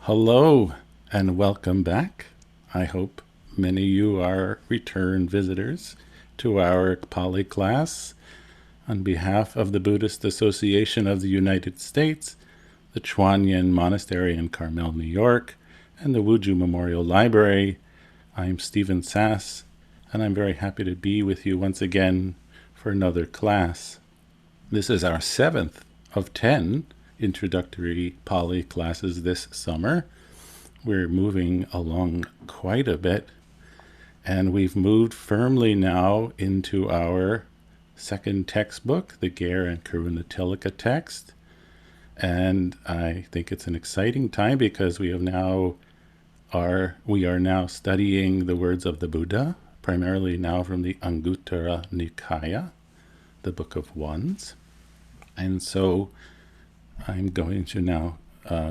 Hello and welcome back. I hope many of you are return visitors to our Pali class. On behalf of the Buddhist Association of the United States, the Chuanyan Monastery in Carmel, New York, and the Wuju Memorial Library, I'm Stephen Sas, and I'm very happy to be with you once again for another class. This is our 7th of 10 introductory Pali classes this summer. We're moving along quite a bit, and we've moved firmly now into our second textbook, the Gare and Karuna Tilaka text. And I think it's an exciting time because we are now studying the words of the Buddha, primarily now from the Anguttara Nikaya, the Book of Ones. And so I'm going to now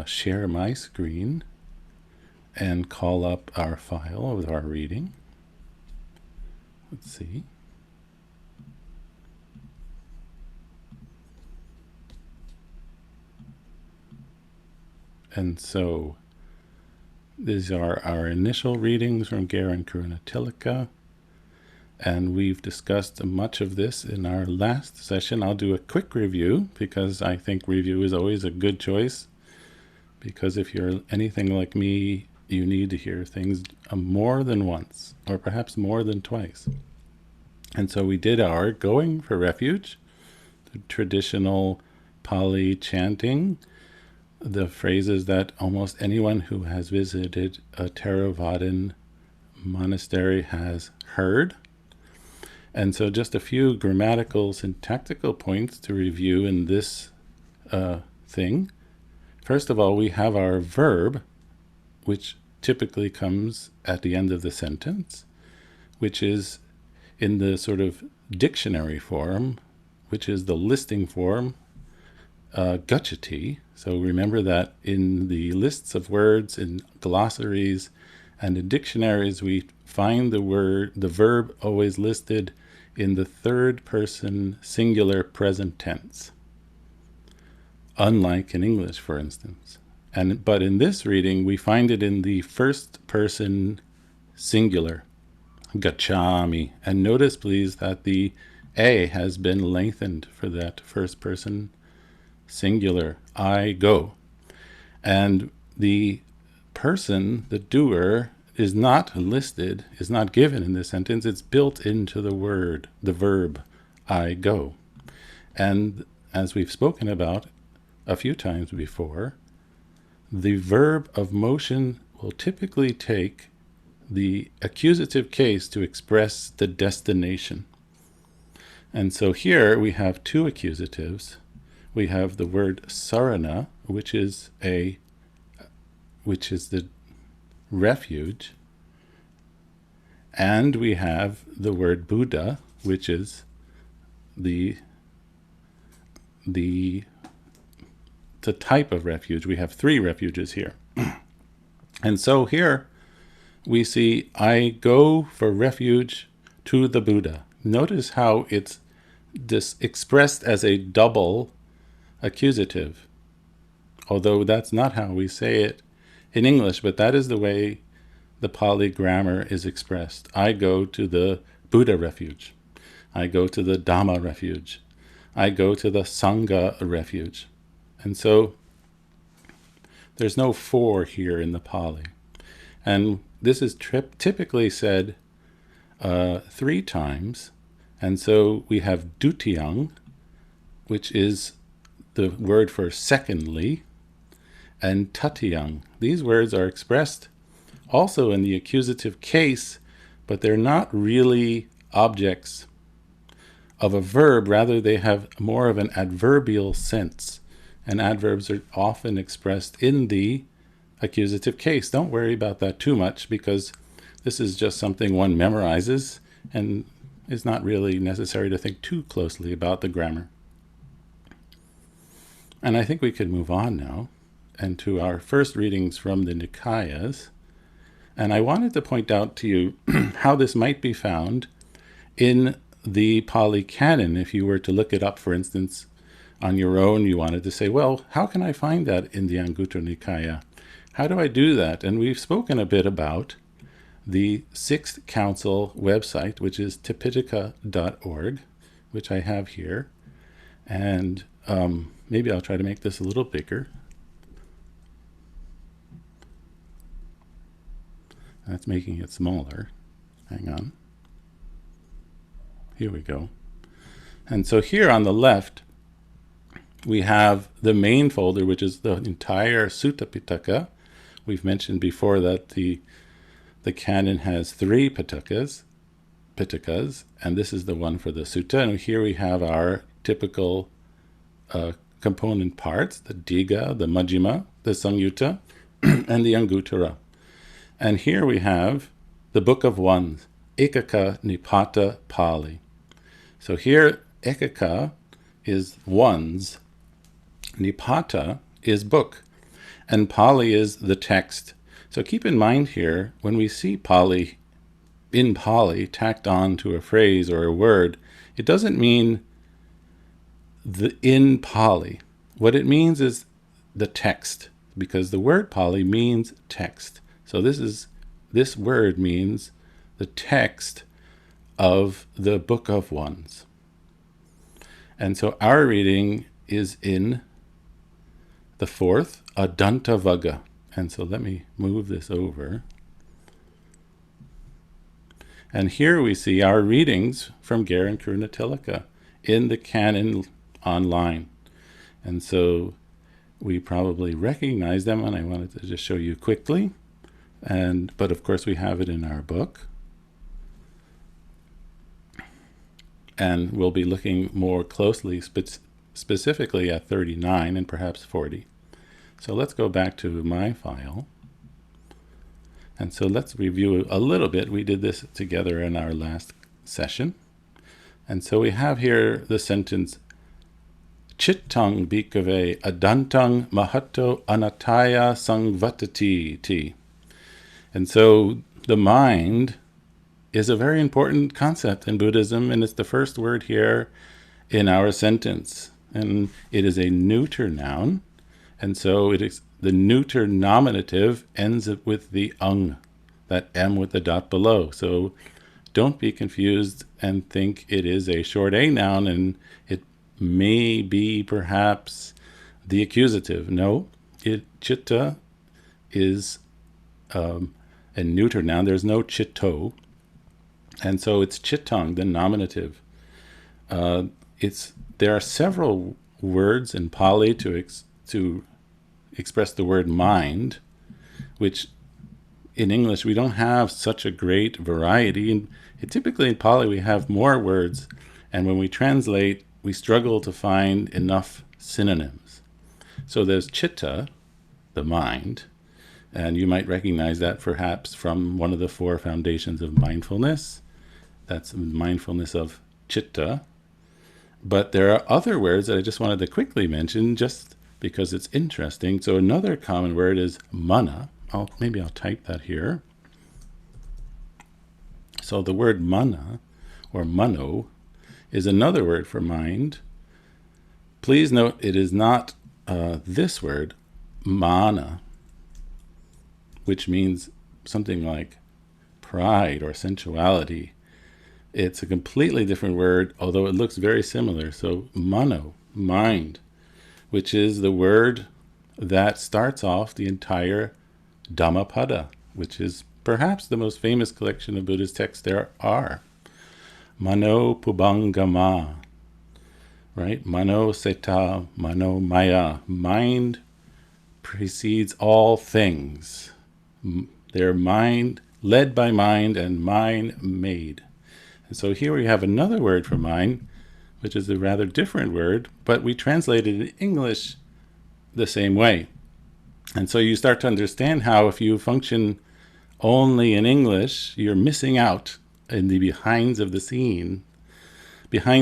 share my screen and call up our file of our reading. Let's see. And so these are our initial readings from Gare and Karuna Tilaka. And we've discussed much of this in our last session. I'll do a quick review because I think review is always a good choice. Because if you're anything like me, you need to hear things more than once, or perhaps more than twice. And so we did our Going for Refuge, the traditional Pali chanting, the phrases that almost anyone who has visited a Theravadan monastery has heard. And so just a few grammatical, syntactical points to review in this thing. First of all, we have our verb, which typically comes at the end of the sentence, which is in the sort of dictionary form, which is the listing form, gacchati. So remember that in the lists of words, in glossaries, and in dictionaries, we find the verb always listed in the third person singular present tense, unlike in English, for instance. But in this reading, we find it in the first person singular, gacchami. And notice, please, that the A has been lengthened for that first person singular, I go. And the person, the doer, is not listed, is not given in this sentence. It's built into the word, the verb, I go. And as we've spoken about a few times before, the verb of motion will typically take the accusative case to express the destination. And so here we have two accusatives. We have the word sarana, which is the refuge, and we have the word Buddha, which is the type of refuge. We have three refuges here. And so here we see, I go for refuge to the Buddha. Notice how it's expressed as a double accusative, although that's not how we say it in English, but that is the way the Pali grammar is expressed. I go to the Buddha refuge. I go to the Dhamma refuge. I go to the Sangha refuge. And so there's no for here in the Pali. And this is typically said 3 times. And so we have dutiyang, which is the word for secondly, and tatiyang. These words are expressed also in the accusative case, but they're not really objects of a verb. Rather, they have more of an adverbial sense. And adverbs are often expressed in the accusative case. Don't worry about that too much, because this is just something one memorizes, and it's not really necessary to think too closely about the grammar. And I think we could move on now and to our first readings from the Nikayas. And I wanted to point out to you how this might be found in the Pali Canon. If you were to look it up, for instance, on your own, you wanted to say, well, how can I find that in the Anguttara Nikaya? How do I do that? And we've spoken a bit about the Sixth Council website, which is tipitaka.org, which I have here. And maybe I'll try to make this a little bigger. That's making it smaller. Hang on. Here we go. And so here on the left, we have the main folder, which is the entire Sutta Pitaka. We've mentioned before that the Canon has 3 pitakas, and this is the one for the Sutta. And here we have our typical component parts, the Diga, the Majjhima, the Samyutta, and the Anguttara. And here we have the Book of Ones, Ekaka Nipata Pali. So here, Ekaka is ones, Nipata is book, and Pali is the text. So keep in mind here, when we see Pali, in Pali, tacked on to a phrase or a word, it doesn't mean the in Pali. What it means is the text, because the word Pali means text. So this word means the text of the Book of Ones. And so our reading is in the 4th, Adantavagga. And so let me move this over. And here we see our readings from Garan Karunatilaka in the Canon online. And so we probably recognize them, and I wanted to just show you quickly. But of course we have it in our book. And we'll be looking more closely, specifically at 39 and perhaps 40. So let's go back to my file. And so let's review a little bit. We did this together in our last session. And so we have here the sentence, Chittang bhikkhave adantang mahatto anataya sangvatati ti. And so the mind is a very important concept in Buddhism, and it's the first word here in our sentence. And it is a neuter noun, and so it is the neuter nominative ends with the ung, that M with the dot below. So don't be confused and think it is a short A noun and it may be perhaps the accusative. No, chitta is a neuter noun. There's no chitto. And so it's chittang, the nominative. There are several words in Pali to express the word mind, which in English we don't have such a great variety. And typically in Pali we have more words, and when we translate, we struggle to find enough synonyms. So there's chitta, the mind, and you might recognize that perhaps from one of the 4 foundations of mindfulness. That's mindfulness of chitta. But there are other words that I just wanted to quickly mention just because it's interesting. So another common word is mana. Maybe I'll type that here. So the word mana, or mano, is another word for mind. Please note it is not this word, mana, which means something like pride or sensuality. It's a completely different word, although it looks very similar. So mano, mind, which is the word that starts off the entire Dhammapada, which is perhaps the most famous collection of Buddhist texts there are. Mano pubangama, right? Mano seta, mano maya. Mind precedes all things. They're mind, led by mind, and mind made. And so here we have another word for mind, which is a rather different word, but we translate it in English the same way. And so you start to understand how if you function only in English, you're missing out in the behind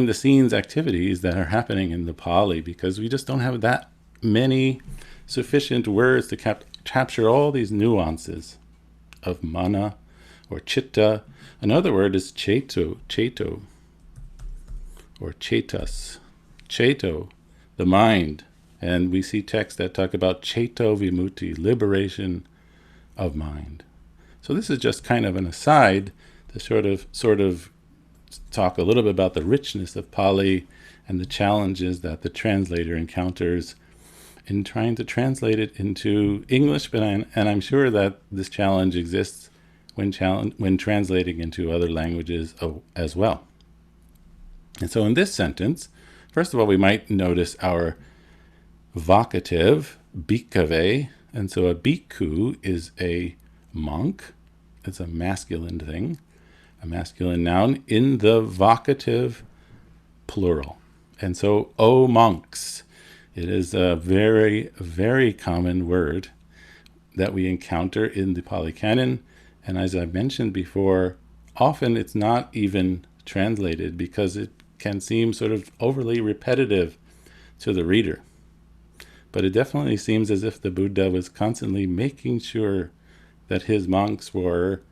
the scenes activities that are happening in the Pali, because we just don't have that many sufficient words to capture all these nuances of mana or chitta. Another word is cheto, or chetas. Cheto, the mind, And we see texts that talk about Cheto Vimutti, liberation of mind. So this is just kind of an aside to sort of talk a little bit about the richness of Pali and the challenges that the translator encounters in trying to translate it into English, and I'm sure that this challenge exists when translating into other languages as well. And so in this sentence, first of all, we might notice our vocative, bhikkhave, and so a bhikkhu is a monk. It's a masculine thing, a masculine noun in the vocative plural. And so, O monks, it is a very, very common word that we encounter in the Pali Canon. And as I mentioned before, often it's not even translated because it can seem sort of overly repetitive to the reader. But it definitely seems as if the Buddha was constantly making sure that his monks were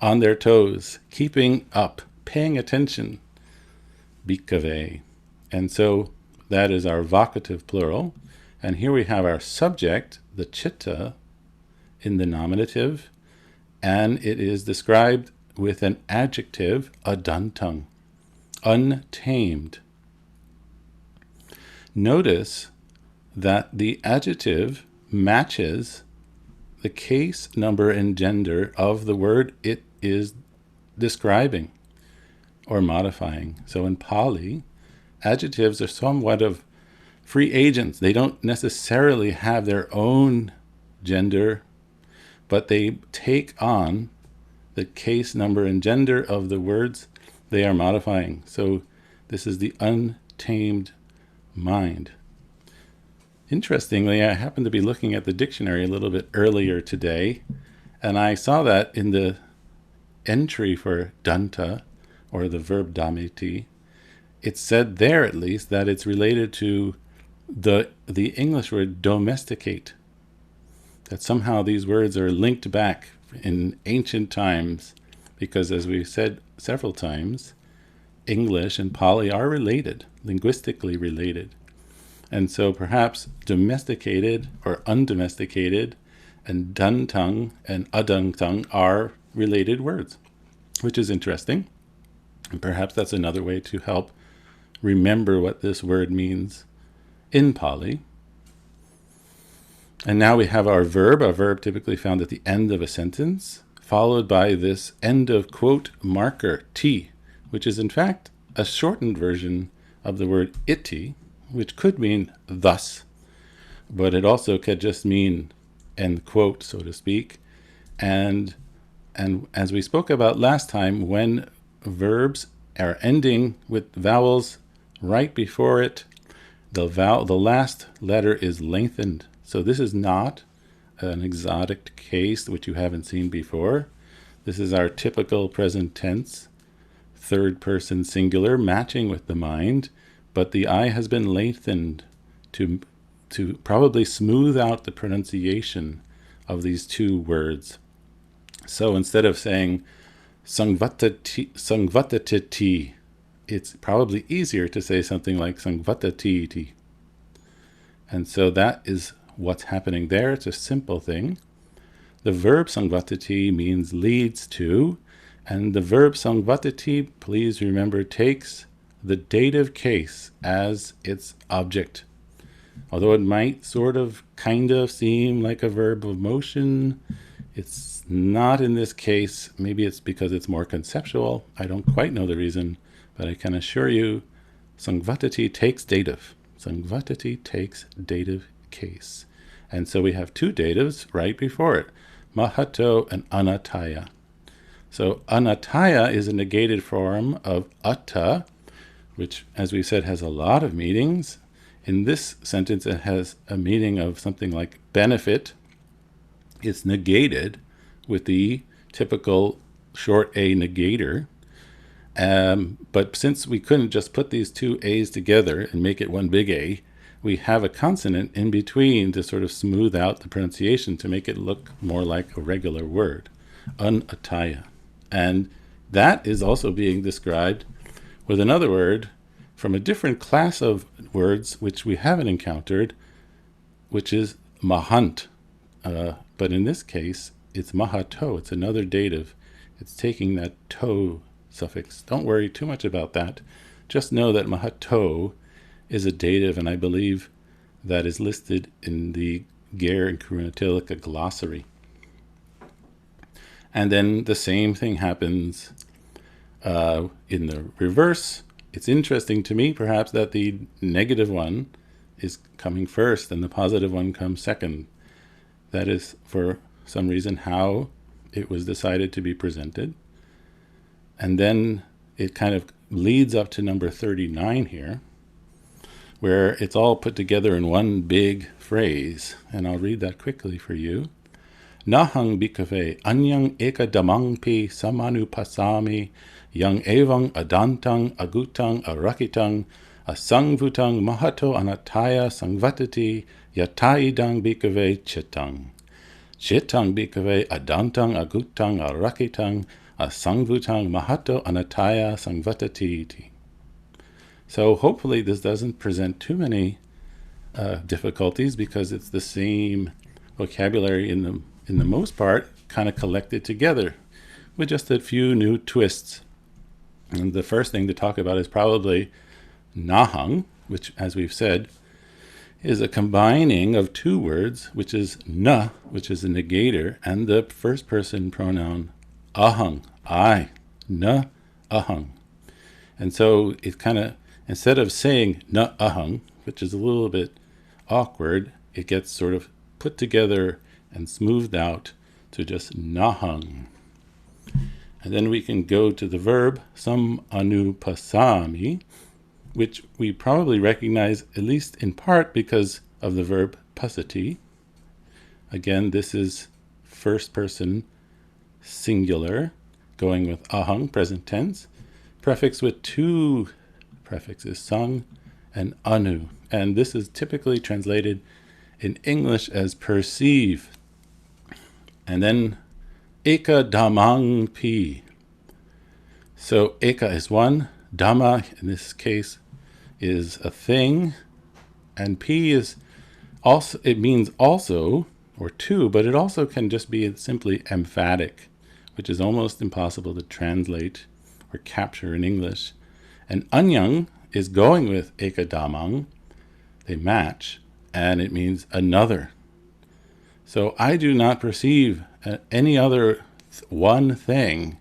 on their toes, keeping up, paying attention. Bhikkhave. And so that is our vocative plural. And here we have our subject, the chitta, in the nominative, and it is described with an adjective, adantung, untamed. Notice that the adjective matches the case, number, and gender of the word it is describing or modifying. So in Pali, adjectives are somewhat of free agents. They don't necessarily have their own gender, but they take on the case, number, and gender of the words they are modifying. So this is the untamed mind. Interestingly, I happened to be looking at the dictionary a little bit earlier today, and I saw that in the entry for danta, or the verb dameti, it said there at least that it's related to the English word domesticate. That somehow these words are linked back in ancient times, because as we've said several times, English and Pali are related, linguistically related. And so perhaps domesticated or undomesticated and dantang and adangtang are related words, which is interesting. And perhaps that's another way to help remember what this word means in Pali. And now we have our verb typically found at the end of a sentence, followed by this end of quote marker, ti, which is in fact a shortened version of the word iti, which could mean thus, but it also could just mean end quote, so to speak. And as we spoke about last time, when verbs are ending with vowels right before it, the last letter is lengthened. So this is not an exotic case which you haven't seen before. This is our typical present tense, third person singular, matching with the mind, but the I has been lengthened to probably smooth out the pronunciation of these two words. So instead of saying sangvatati, it's probably easier to say something like sangvatati. And so that is what's happening there. It's a simple thing. The verb sangvatati means leads to, and the verb sangvatati, please remember, takes the dative case as its object. Although it might sort of kind of seem like a verb of motion, it's not in this case. Maybe it's because it's more conceptual. I don't quite know the reason, but I can assure you sangvatati takes dative. Sangvatati takes dative case. And so we have two datives right before it, mahato and anataya. So anataya is a negated form of atta, which, as we said, has a lot of meanings. In this sentence, it has a meaning of something like benefit. It's negated with the typical short A negator. But since we couldn't just put these two A's together and make it one big A, we have a consonant in between to sort of smooth out the pronunciation to make it look more like a regular word, anataya. And that is also being described with another word from a different class of words which we haven't encountered, which is mahant. But in this case, it's mahato. It's another dative. It's taking that to suffix. Don't worry too much about that. Just know that mahato is a dative, and I believe that is listed in the Ger and Kurunatilica glossary. And then the same thing happens in the reverse. It's interesting to me, perhaps, that the negative one is coming first and the positive one comes second. That is, for some reason, how it was decided to be presented. And then it kind of leads up to number 39 here, where it's all put together in one big phrase. And I'll read that quickly for you. Nahang bhikkhave anyang eka damang pi samanu pasami yang evang adantang agutang arakitang asangvutang mahato anataya sangvatati yataidang bhikkhave chitang. Chitang bhikkhave adantang agutang arakitang asangvutang mahato anataya sangvatati. So hopefully this doesn't present too many difficulties, because it's the same vocabulary in the most part, kind of collected together with just a few new twists. And the first thing to talk about is probably nahang, which, as we've said, is a combining of two words, which is na, which is a negator, and the first person pronoun ahang, I, na ahang. And so it kind of, instead of saying na ahang, which is a little bit awkward, it gets sort of put together and smoothed out to just nahang. And then we can go to the verb sam anupasami, which we probably recognize at least in part because of the verb pasati. Again, this is first person singular, going with ahang, present tense, prefix with two prefixes, sang and anu. And this is typically translated in English as perceive. And then eka damang pi. So eka is one, dhamma in this case is a thing, and pi is also, it means also or two, but it also can just be simply emphatic, which is almost impossible to translate or capture in English. And anyang is going with eka damang, they match, and it means another. So I do not perceive any other one thing.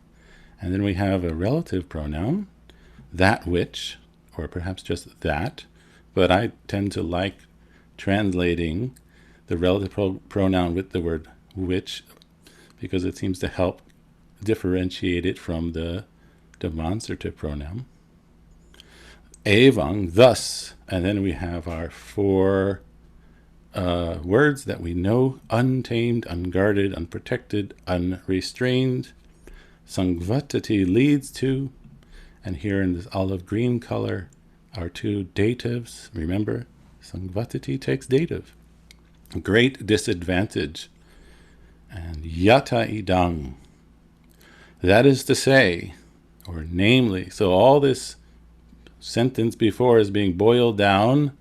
And then we have a relative pronoun, that which, or perhaps just that. But I tend to like translating the relative pronoun with the word which, because it seems to help differentiate it from the demonstrative pronoun. Evang, thus. And then we have our four words that we know: untamed, unguarded, unprotected, unrestrained. Sangvatati leads to, and here in this olive green color are two datives. Remember, sangvatati takes dative. Great disadvantage. And yata idang. That is to say, or namely, so all this sentence before is being boiled down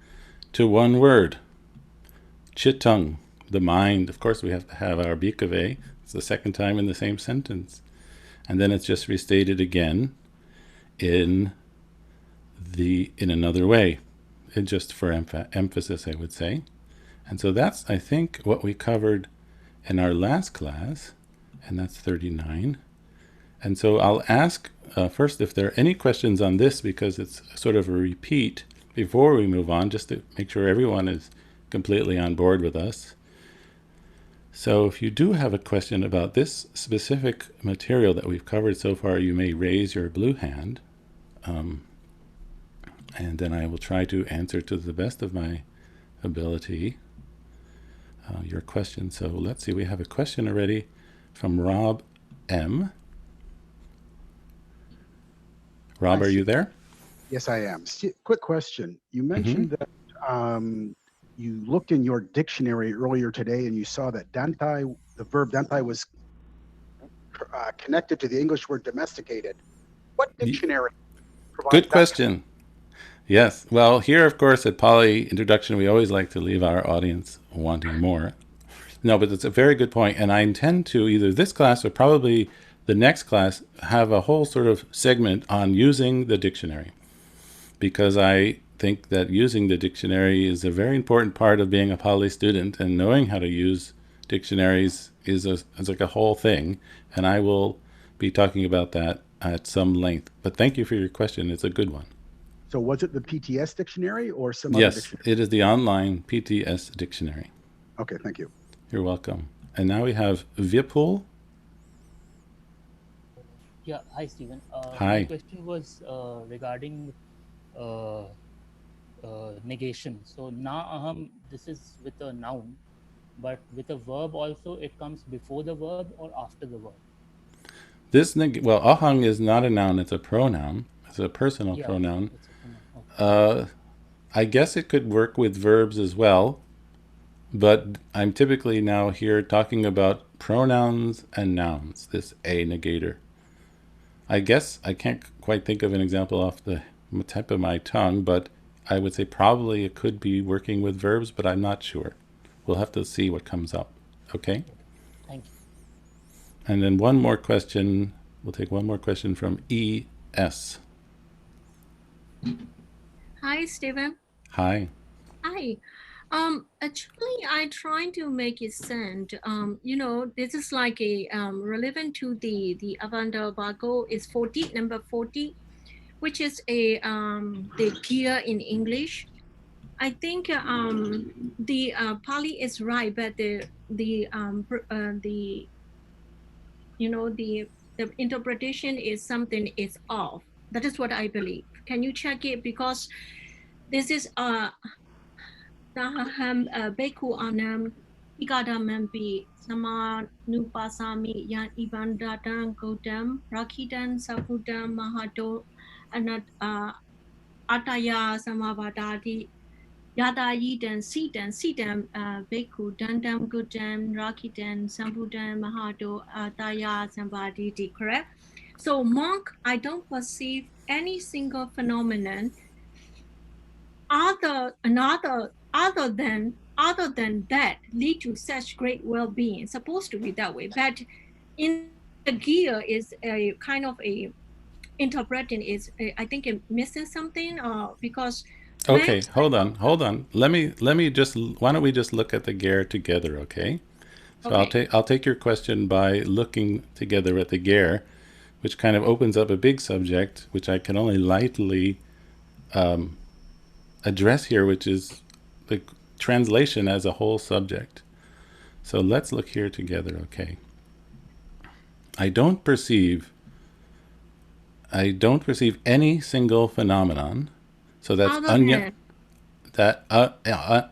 to one word. Chitang, the mind. Of course, we have to have our bhikkhave. It's the second time in the same sentence. And then it's just restated again in another way, just for emphasis, I would say. And so that's, I think, what we covered in our last class, and that's 39. And so I'll ask first if there are any questions on this, because it's sort of a repeat before we move on, just to make sure everyone is completely on board with us. So if you do have a question about this specific material that we've covered so far, you may raise your blue hand, and then I will try to answer to the best of my ability your question. So let's see, we have a question already from Rob M. Rob, are you there? Yes, I am. Quick question. You mentioned that you looked in your dictionary earlier today and you saw that dantai, the verb dantai, was connected to the English word domesticated. What dictionary provides Good that? question. Yes. Well, here, of course, at Pali Introduction, we always like to leave our audience wanting more. No, but it's a very good point. And I intend to either this class or probably the next class have a whole sort of segment on using the dictionary, because I think that using the dictionary is a very important part of being a Pali student, and knowing how to use dictionaries is like a whole thing. And I will be talking about that at some length. But thank you for your question. It's a good one. So was it the PTS dictionary or some other Yes, dictionary? it is the online PTS dictionary. Okay, thank you. You're welcome. And now we have Vipul. Yeah, hi Stephen. My Hi. question was regarding uh, negation. So na aham, this is with a noun, but with a verb also, it comes before the verb or after the verb. Well, ahang is not a noun, it's a pronoun. It's a personal Yeah, pronoun. it's a pronoun. Okay. Uh, I guess it could work with verbs as well, but I'm typically now here talking about pronouns and nouns, this a negator. I guess I can't quite think of an example off the tip of my tongue, but I would say probably it could be working with verbs, but I'm not sure. We'll have to see what comes up. Okay? Okay. Thank you. And then one more question. We'll take one more question from ES. Hi, Stephen. Hi. Hi. Actually, I trying to make it sound. This is like a relevant to the Avanda Vago is 40, number 40, which is a the gear in English. I think the Pali is right, but the the interpretation is something is off. That is what I believe. Can you check it? Because this is Saham Beku Anam Ikadamampi Samanupasami Yan Ibandatan Godam Rakidan Sakudam Mahato Anat Ataya Samavadati Yada Yidan Sitan Beku Dandam Gudam Rakidan Sambudan Mahato Ataya Sambaditi, correct? So monk, I don't perceive any single phenomenon other than that lead to such great well-being. It's supposed to be that way, but in the gear is a kind of a interpreting is I think it missing something because Okay, monks I don't hold on. Let me just why don't we just look at the Ger together, okay? So okay I'll take your question by looking together at the Ger, which kind of opens up a big subject, which I can only lightly address here, which is the translation as a whole subject. So let's look here together, okay? I don't perceive any single phenomenon. So that's other anya, than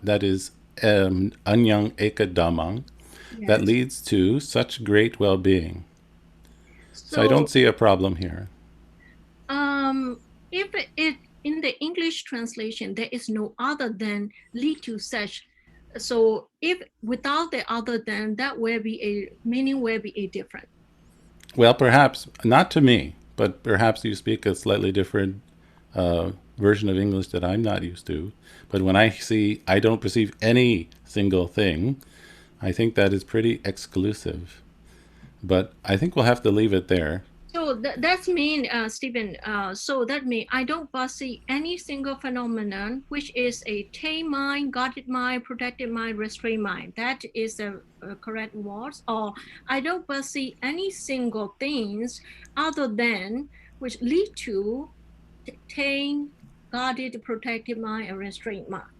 that is anyang ekadamang, that yes leads to such great well-being. So I don't so see a problem here. if it in the English translation there is no other than lead to such, so if without the other than that will be a meaning will be a different. Well, perhaps not to me, but perhaps you speak a slightly different version of English that I'm not used to. But when I don't perceive any single thing, I think that is pretty exclusive. But I think we'll have to leave it there. So that's mean, Stephen. So that means I don't foresee any single phenomenon which is a tame mind, guarded mind, protected mind, restrained mind. That is the correct words. Or I don't foresee any single things other than which lead to tame, guarded, protected mind, and restrained mind.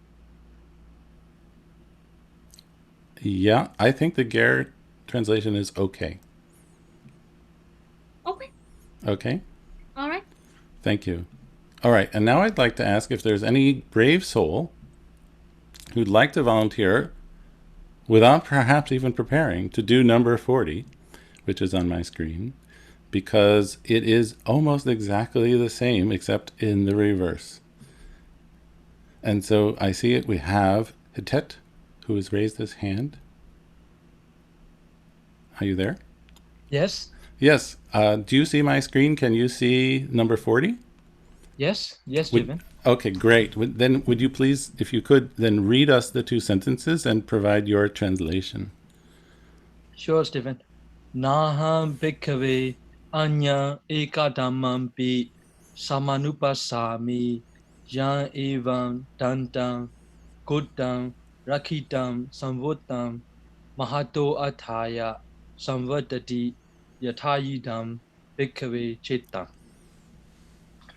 Yeah, I think the Ger translation is okay. Okay. Okay, All right. thank you. All right, and now I'd like to ask if there's any brave soul who'd like to volunteer without perhaps even preparing to do number 40, which is on my screen, because it is almost exactly the same except in the reverse. And so I see it. We have Hitet, who has raised his hand. Are you there? Yes, Yes. Do you see my screen? Can you see number 40? yes, Would, Stephen. Okay, great. Then would you please, if you could, then read us the two sentences and provide your translation? Sure, Stephen. Naham bhikkhave anya ekadhammampi samanupasami yan evam dantam kuddam rakhitam samvuttam mahato athaya samvadati yathayidam bhikkhave chitta.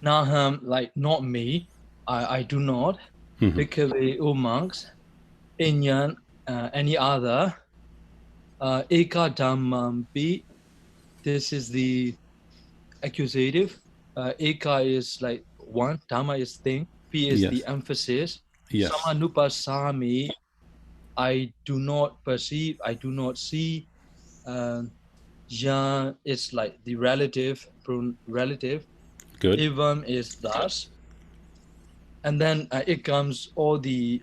Naham, like not me, I do not. Bhikkhave, O monks, inyan, any other. Ekadhammampi, this is the accusative. Eka is like one, dhamma is thing, pi is the Yes. emphasis. Yes. Samanupasami, I do not perceive, I do not see. Yan is like the relative, relative. Good. Evam is thus. And then it comes all the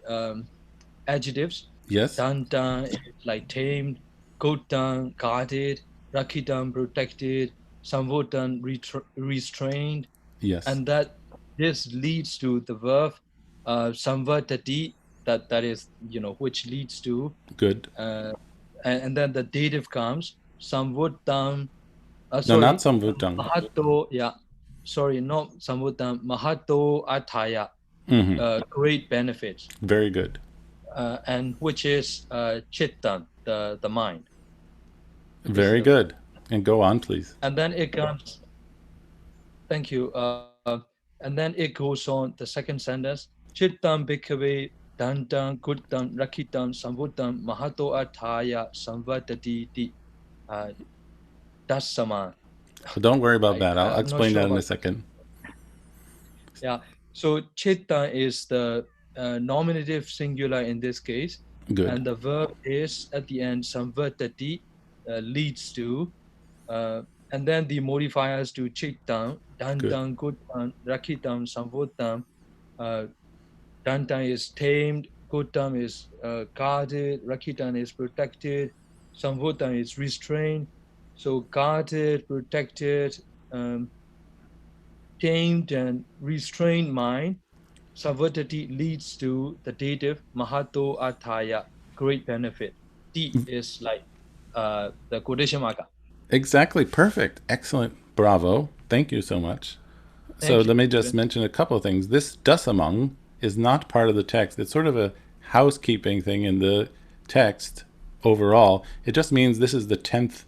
adjectives. Yes. Danta is like tamed, Kotan, guarded, Rakitam, protected, Samvotan, restrained. Yes. And that this leads to the verb Samvatati, that is, which leads to. Good. And then the dative comes, Samvutam, No, not samvutam. Mahato, yeah. Sorry, not Samvutam, Mahato Ataya, great benefits. Very good. And which is Chittan, the mind. Very good. And go on, please. And then it comes, thank you. And then it goes on, the second sentence, Chittam bhikkhave dantam kuddam rakitam samvutam mahato athaya samvadati ti dasama. Don't worry about that. I'll explain that in a second. Yeah. So chitta is the nominative singular in this case. Good. And the verb is at the end, samvadati, leads to. And then the modifiers to chittam, dantam, kuddam, rakitam, samvutam. Dantam is tamed, kuddam is guarded, rakitam is protected, samvutam is restrained. So guarded, protected, tamed and restrained mind, samvadati leads to the dative mahato athaya, great benefit. Ti is like the quotation marker. Exactly. Perfect. Excellent. Bravo. Thank you so much. So let me just mention a couple of things. This dasamang is not part of the text. It's sort of a housekeeping thing in the text overall. It just means this is the 10th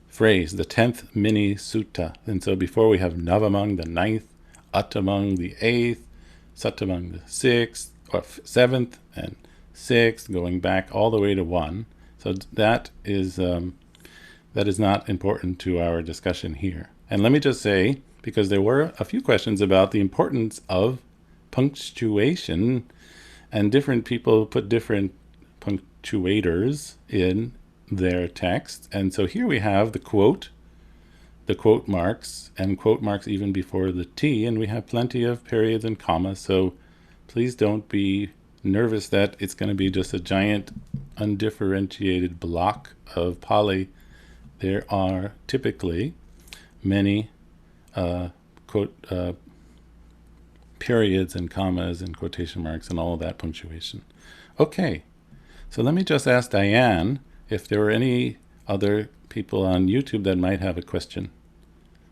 phrase, the 10th mini sutta. And so before we have navamang, the 9th, attamang, the 8th, sattamang, the 6th, or 7th, and 6th, going back all the way to 1. So that is not important to our discussion here. And let me just say, because there were a few questions about the importance of punctuation, and different people put different punctuators in their text. And so here we have the quote marks, and quote marks even before the T, and we have plenty of periods and commas. So please don't be nervous that it's going to be just a giant undifferentiated block of Pali. There are typically many periods and commas and quotation marks and all of that punctuation. Okay, so let me just ask Diane if there were any other people on YouTube that might have a question.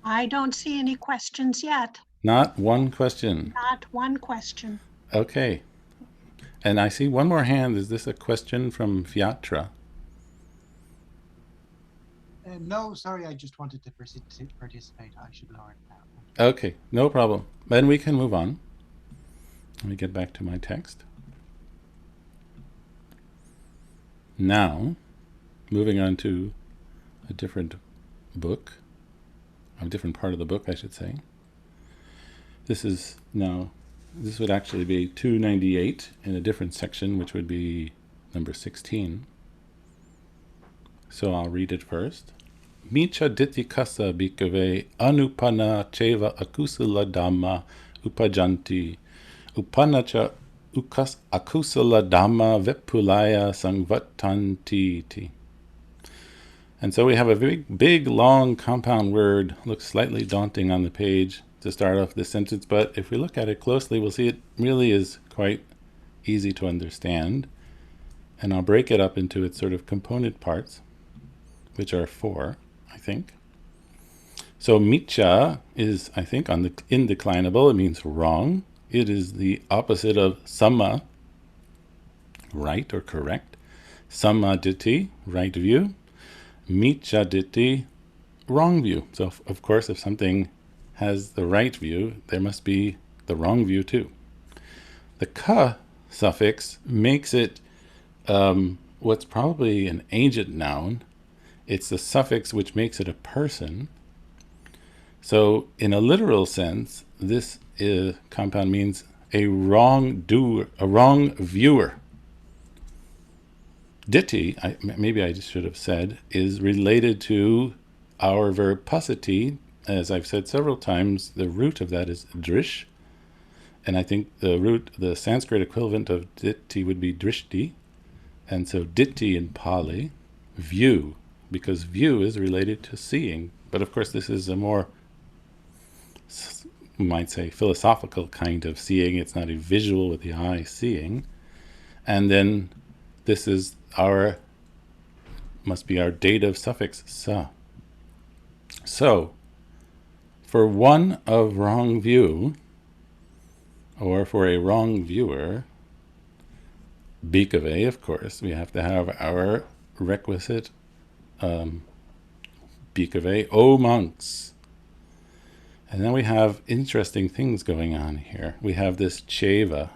I don't see any questions yet. Not one question. Not one question. Okay. And I see one more hand. Is this a question from Fyatra? No, sorry, I just wanted to participate. I should lower it now. Okay, no problem. Then we can move on. Let me get back to my text. Now, moving on to a different book, a different part of the book, I should say. This would actually be 298 in a different section, which would be number 16. So I'll read it first. Micha ditikasa bhikkhave anupana cheva akusala dhamma upajanti upanacha akusala dhamma vepulaya sangvatanti. And so we have a big long compound word, looks slightly daunting on the page, to start off this sentence, but if we look at it closely, we'll see it really is quite easy to understand. And I'll break it up into its sort of component parts, which are 4, I think. So miccha is, I think, on the indeclinable. It means wrong. It is the opposite of samma, right or correct. Sammaditthi, right view. Micchaditthi, wrong view. So, of course, if something has the right view, there must be the wrong view too. The ka suffix makes it what's probably an ancient noun. It's the suffix which makes it a person. So in a literal sense, this compound means a wrong doer, a wrong viewer. Ditti, maybe I just should have said, is related to our verb pasati. As I've said several times, the root of that is drish. And I think the Sanskrit equivalent of ditti would be drishti. And so ditti in Pali, view, because view is related to seeing. But of course, this is a more, we might say, philosophical kind of seeing. It's not a visual with the eye seeing. And then this is must be our dative suffix sa. So, for one of wrong view, or for a wrong viewer, bhikkhave, of course, we have to have our requisite bhikkhave, O monks. And then we have interesting things going on here. We have this cheva.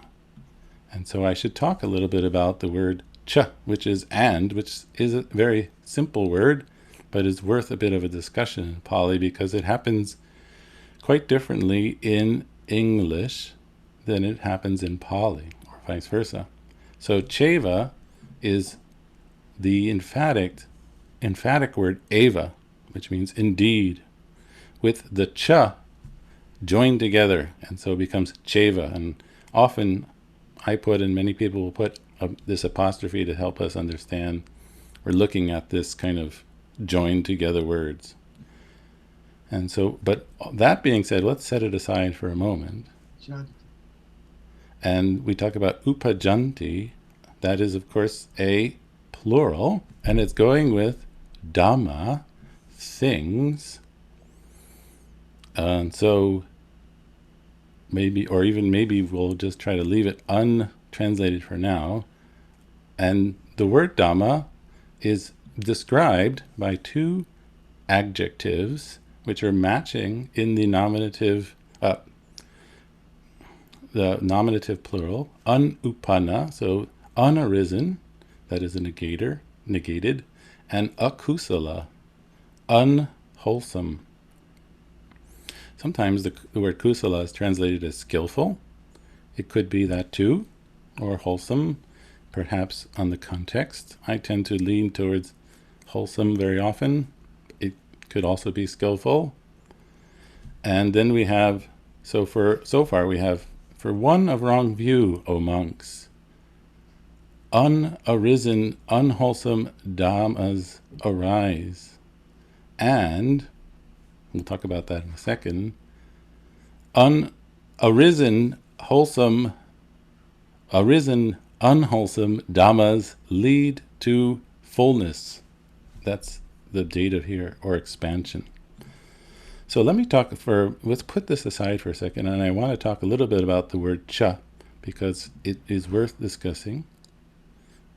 And so I should talk a little bit about the word cha, which is and, which is a very simple word, but is worth a bit of a discussion in Pali because it happens quite differently in English than it happens in Pali, or vice versa. So cheva is the emphatic word eva, which means indeed, with the cha joined together, and so it becomes cheva. And often I put, and many people will put this apostrophe to help us understand. We're looking at this kind of joined together words. And so, but that being said, let's set it aside for a moment. And we talk about upajanti. That is, of course, a plural, and it's going with dhamma, things. And so maybe, or even maybe we'll just try to leave it untranslated for now. And the word dhamma is described by 2 adjectives which are matching in the nominative plural, unupanna, so unarisen, that is a negated, and akusala, unwholesome. Sometimes the word kusala is translated as skillful. It could be that too, or wholesome, perhaps on the context. I tend to lean towards wholesome very often. It could also be skillful. And then we have, so far we have, for one of wrong view, O monks, unarisen, unwholesome dhammas arise. And, we'll talk about that in a second, unwholesome dhammas lead to fullness. That's the dative here, or expansion. So let's put this aside for a second, and I want to talk a little bit about the word cha, because it is worth discussing.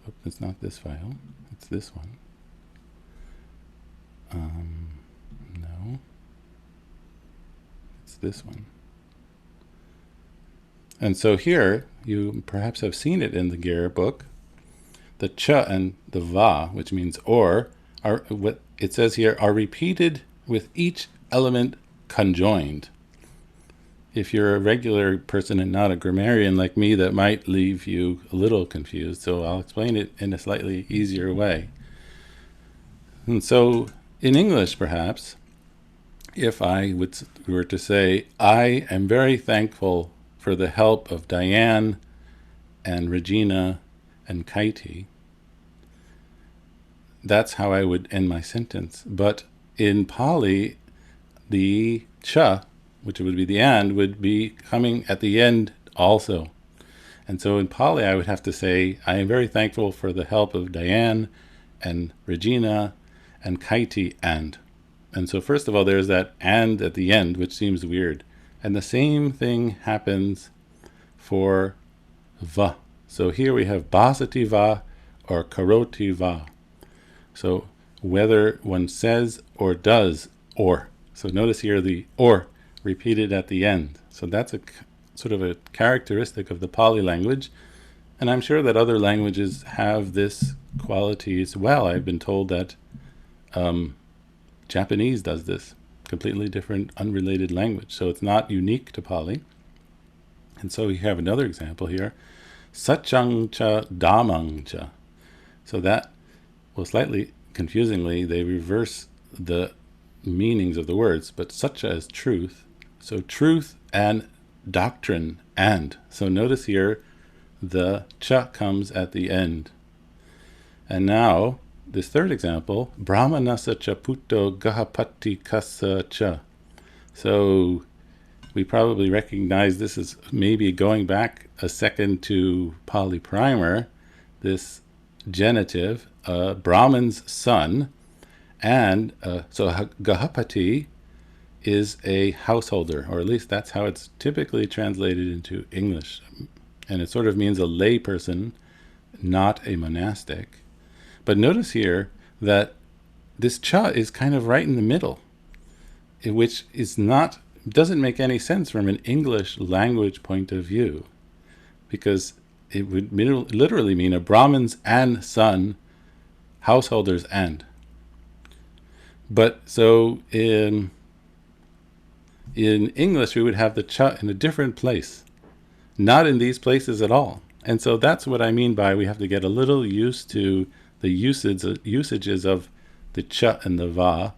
Oh, it's not this file, it's this one. No, it's this one. And so here, you perhaps have seen it in the Gera book. The cha and the va, which means or, are what it says here, are repeated with each element conjoined. If you're a regular person and not a grammarian like me, that might leave you a little confused. So I'll explain it in a slightly easier way. And so in English, perhaps, if I were to say, I am very thankful for the help of Diane and Regina and Kaiti, that's how I would end my sentence. But in Pali, the cha, which would be the and, would be coming at the end also. And so in Pali, I would have to say, I am very thankful for the help of Diane and Regina and Kaiti and. And so first of all, there's that and at the end, which seems weird. And the same thing happens for va. So here we have basati va or karoti va. So whether one says or does or. So notice here the or repeated at the end. So that's a sort of a characteristic of the Pali language. And I'm sure that other languages have this quality as well. I've been told that Japanese does this, completely different, unrelated language. So it's not unique to Pali. And so we have another example here. Sachang cha damang cha. So that, well, slightly confusingly, they reverse the meanings of the words, but sacha is truth. So truth and doctrine and. So notice here, the cha comes at the end. And now, this third example, brahmanasa cha putto gahapati kasa cha. So we probably recognize this is maybe going back a second to Pali Primer, this genitive, Brahman's son, and so Gahapati is a householder, or at least that's how it's typically translated into English. And it sort of means a lay person, not a monastic. But notice here that this cha is kind of right in the middle, which is not, doesn't make any sense from an English language point of view, because it would literally mean a Brahman's and son, householder's and. But so in English, we would have the cha in a different place, not in these places at all. And so that's what I mean by we have to get a little used to the usages of the cha and the va,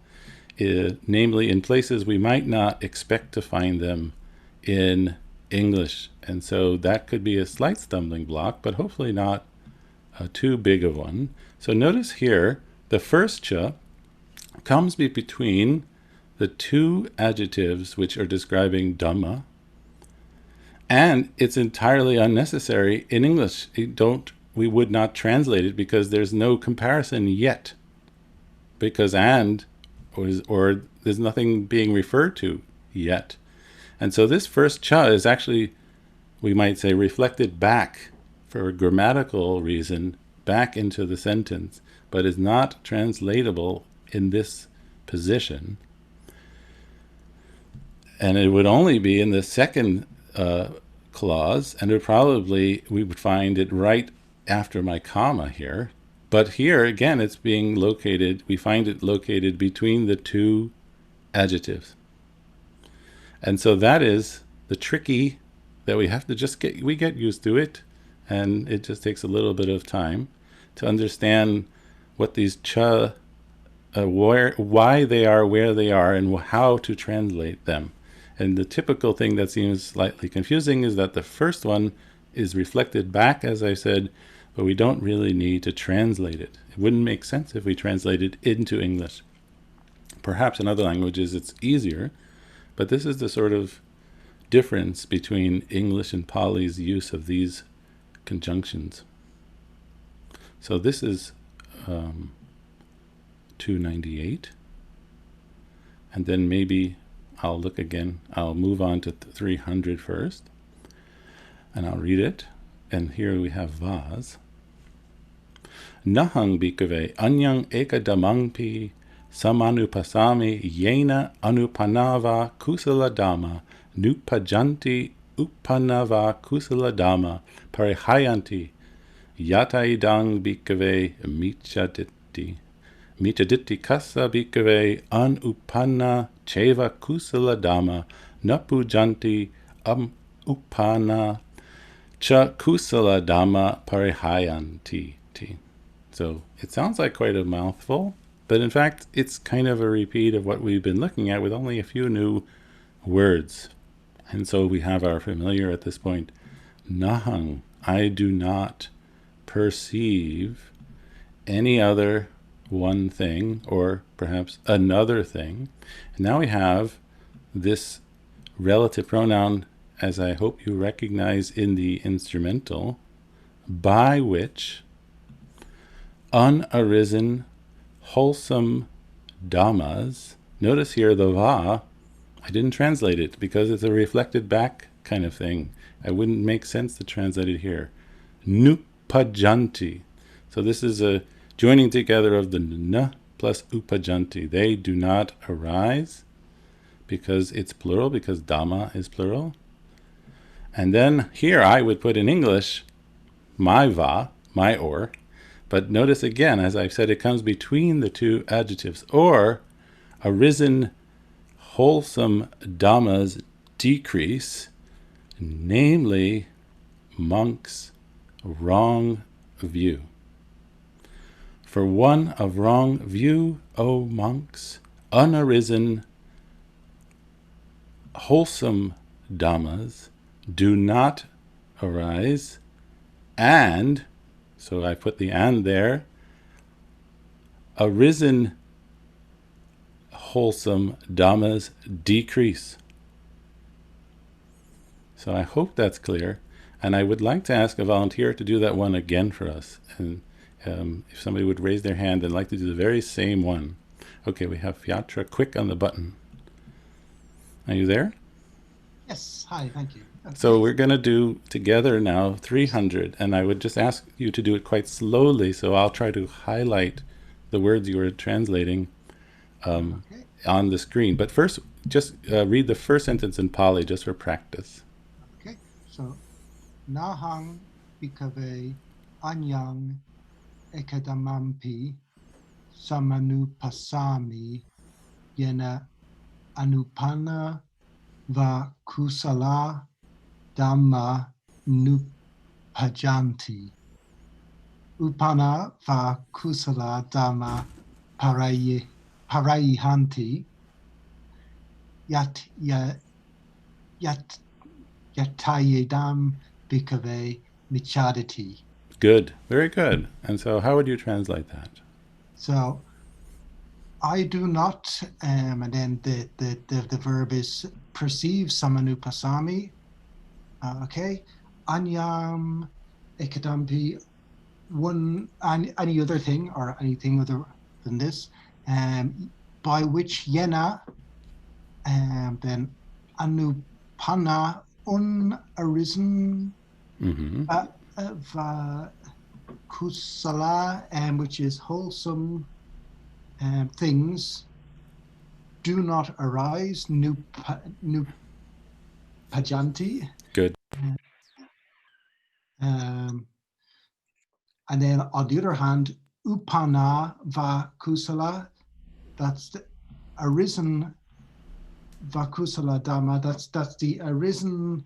namely in places we might not expect to find them in English. And so that could be a slight stumbling block, but hopefully not too big of one. So notice here, the first cha comes between the two adjectives which are describing Dhamma, and it's entirely unnecessary in English. We would not translate it because there's no comparison yet, because and or there's nothing being referred to yet. And so this first cha is actually, we might say, reflected back for a grammatical reason back into the sentence, but is not translatable in this position. And it would only be in the second clause, and we would find it right after my comma here. But here, again, it's being located, we find it located between the two adjectives. And so that is the tricky that we have to just we get used to it, and it just takes a little bit of time to understand what these cha, why they are where they are, and how to translate them. And the typical thing that seems slightly confusing is that the first one is reflected back, as I said, but we don't really need to translate it. It wouldn't make sense if we translated into English. Perhaps in other languages it's easier, but this is the sort of difference between English and Pali's use of these conjunctions. So this is 298. And then maybe I'll look again. I'll move on to 300 first, and I'll read it. And here we have vas. Nahang bhikkhave anyang ekadamangpi samanupasami yena anupanava kusala dhamma nupajanti upanava kusala dhamma parihayanti yataidang bhikkhave mitaditti kassa bhikkhave anupanna cheva kusala dhamma napujanti upanna cha kusala dhamma parihayanti. So it sounds like quite a mouthful, but in fact it's kind of a repeat of what we've been looking at with only a few new words. And so we have our familiar at this point, nahang, I do not perceive any other one thing, or perhaps another thing. And now we have this relative pronoun, as I hope you recognize in the instrumental, by which unarisen, wholesome dhammas. Notice here the va, I didn't translate it because it's a reflected back kind of thing. It wouldn't make sense to translate it here. Nupajanti. So this is a joining together of the n plus upajanti. They do not arise because it's plural, because dhamma is plural. And then here I would put in English my va, my or. But notice again, as I've said, it comes between the two adjectives. Or arisen wholesome dhammas decrease, namely monks' wrong view. For one of wrong view, O monks, unarisen wholesome dhammas do not arise, and, so I put the and there, arisen wholesome dhammas decrease. So I hope that's clear, and I would like to ask a volunteer to do that one again for us. And if somebody would raise their hand, I'd like to do the very same one. Okay, we have Fyatra quick on the button. Are you there? Yes, hi, thank you. So we're going to do together now 300, and I would just ask you to do it quite slowly, so I'll try to highlight the words you were translating on the screen. But first, just read the first sentence in Pali, just for practice. Okay, so Nahang Bhikkhave Anyang Ekadamampi Samanupasami Yena Anupana Va Kusala Dhamma Nupajanti. Upana Va Kusala Dhamma Parayihanti Yatayedam Bhikkhave Michadati. Good, very good. And so how would you translate that? So I do not, and then the verb is perceive samanupasami. Okay, anyam ekadampi, one any other thing or anything other than this, by which yena, then anupana unarisen kusala, which is wholesome things do not arise, nupajanti. Good. And then on the other hand, upana va kusala, that's the arisen vakusala dhamma, that's the arisen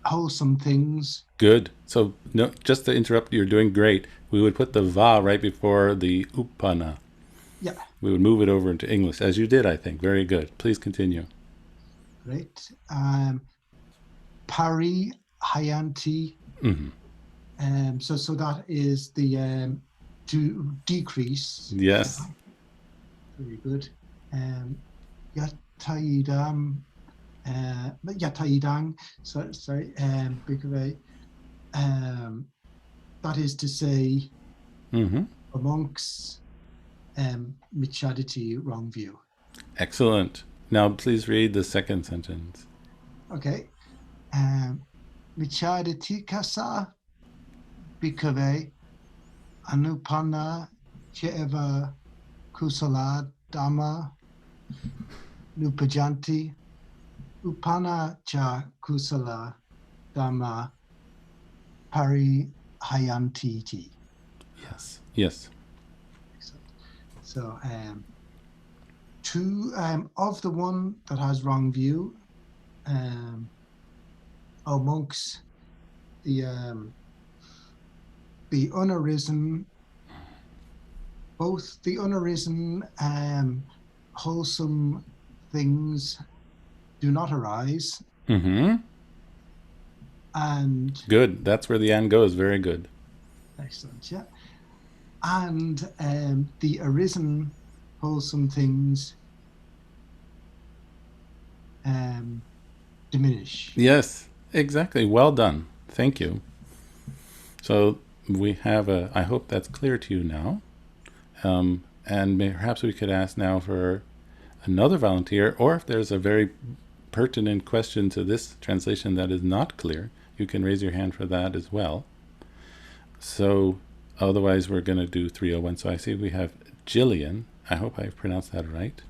wholesome things. Good. So no, just to interrupt, you're doing great. We would put the va right before the upana. Yeah. We would move it over into English, as you did, I think. Very good. Please continue. Great. Pari hayanti. So that is the to decrease. Yes. Very good. Yataidam. Yataidang. Sorry. Bhikkhave. That is to say, amongst michadati, wrong view. Excellent. Now please read the second sentence. Okay. Michadati kasa bhikkhave anupana cheva kusala dhamma nupajanti upana cha kusala dhamma parihayanti. Yes. Yes. So two of the one that has wrong view, amongst the unarisen, both the unarisen wholesome things do not arise. And good. That's where the and goes. Very good. Excellent. Yeah. And the arisen wholesome things diminish. Yes, exactly. Well done. Thank you. So we have I hope that's clear to you now. And perhaps we could ask now for another volunteer, or if there's a very pertinent question to this translation that is not clear, you can raise your hand for that as well. So otherwise we're going to do 301. So I see we have Jillian. I hope I pronounced that right.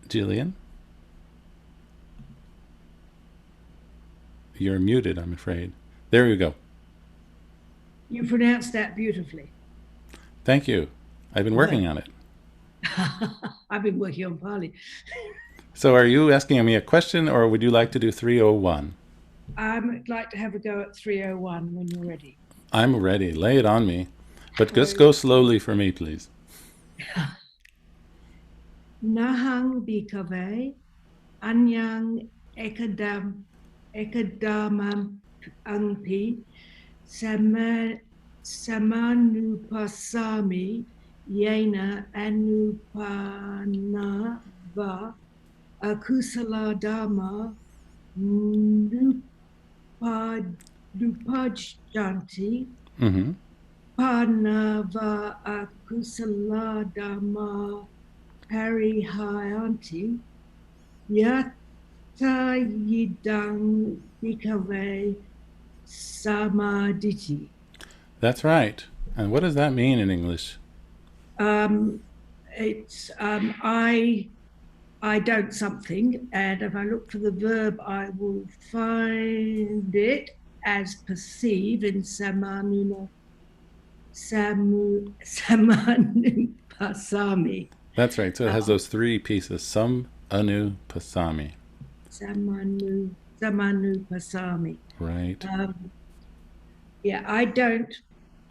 Jillian? You're muted, I'm afraid. There you go. You pronounced that beautifully. Thank you. I've been working on it. I've been working on Pali. So are you asking me a question, or would you like to do 301? I'd like to have a go at 301 when you're ready. I'm ready. Lay it on me. But just go slowly for me, please. Nahang bikave, anyang ekadamam angpi, samanupasami, yena anupanava, akusala dhamma, nupajjanti, panava akusala dhamma, parihayanti, yata yidang bhikkhave samaditi. That's right. And what does that mean in English? It's I don't something, and if I look for the verb, I will find it as perceive in samanupasami. That's right. So it has those three pieces. Sam, anu, pasami. Samanupasami. Right. Yeah, I don't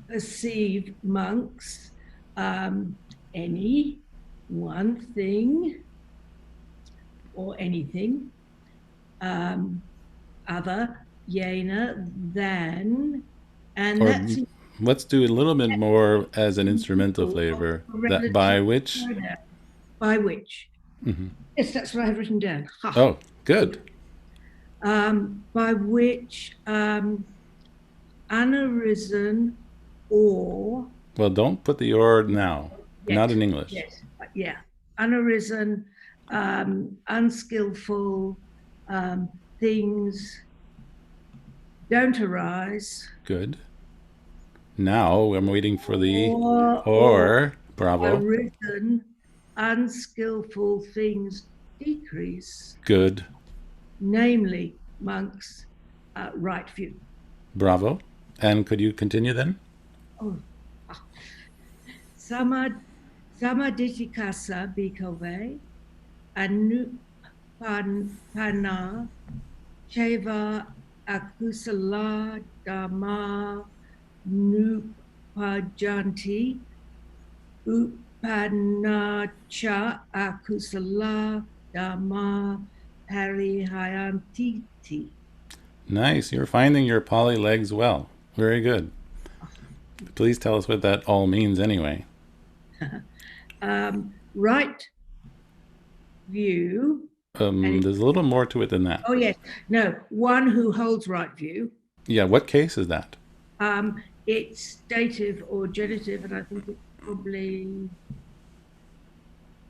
perceive monks, any one thing or anything other, yena, than, and that's... Let's do a little bit more as an instrumental flavor. That by which? By which. Yes, that's what I have written down. Ha. Oh, good. By which unarisen or... Well, don't put the or now. Yes, not in English. Yes, yeah. Unarisen, unskillful things don't arise. Good. Now I'm waiting for the or. Bravo. Arisen, unskillful things decrease. Good. Namely, monks' right view. Bravo. And could you continue then? Oh. Samadhitikasa bhikkhave anupana cheva akusala dhamma nupajjanti upanacha akusala dhamma parihayanti. Nice. You're finding your Pali legs well. Very good. Please tell us what that all means anyway. Right view. There's a little more to it than that. Oh, yes. No, one who holds right view. Yeah, what case is that? It's dative or genitive, and I think it's probably...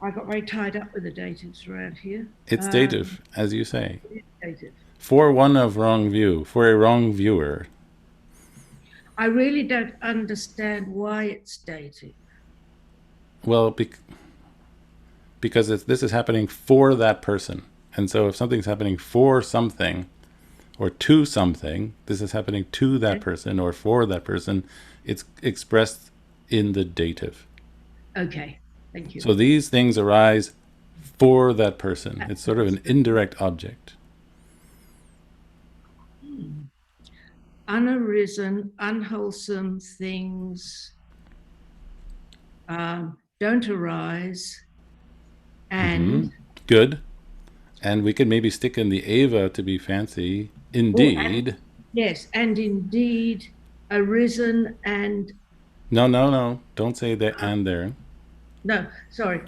I got very tied up with the datives around here. It's dative, as you say. It's dative. For one of wrong view, for a wrong viewer. I really don't understand why it's dative. Well, because this is happening for that person. And so if something's happening for something or to something, this is happening to that person or for that person, it's expressed in the dative. Okay, thank you. So these things arise for that person. It's sort of an indirect object. Unarisen, unwholesome things don't arise, and... Good. And we could maybe stick in the Ava to be fancy. Indeed. Yes, and indeed arisen and... No. Don't say the and there. No, sorry.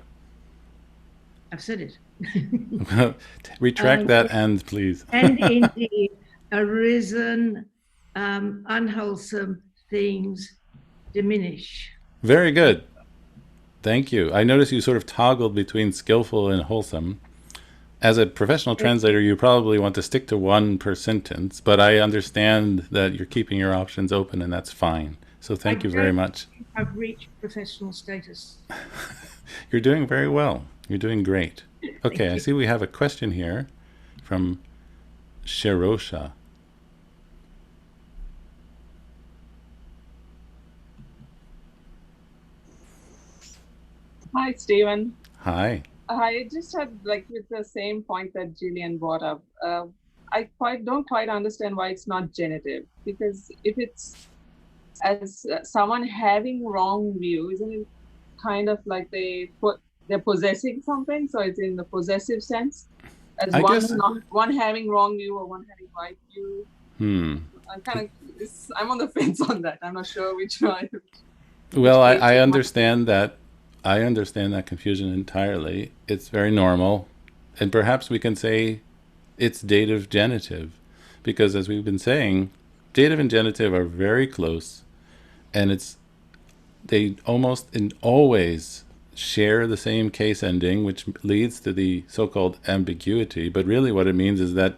I've said it. Retract that and please. And indeed, arisen, unwholesome things diminish. Very good. Thank you. I noticed you sort of toggled between skillful and wholesome. As a professional translator, you probably want to stick to one per sentence, but I understand that you're keeping your options open, and that's fine. So thank you very much. I've reached professional status. You're doing very well. You're doing great. Okay, I see we have a question here from Sherosha. Hi, Stephen. Hi. I just had, like, with the same point that Jillian brought up, I don't quite understand why it's not genitive, because if it's as someone having wrong view, isn't it kind of like they're possessing something? So it's in the possessive sense, as one having wrong view or one having right view. I'm on the fence on that. I'm not sure which one. Well, I understand that. I understand that confusion entirely. It's very normal. And perhaps we can say it's dative genitive, because as we've been saying, dative and genitive are very close, and they almost and always share the same case ending, which leads to the so-called ambiguity. But really what it means is that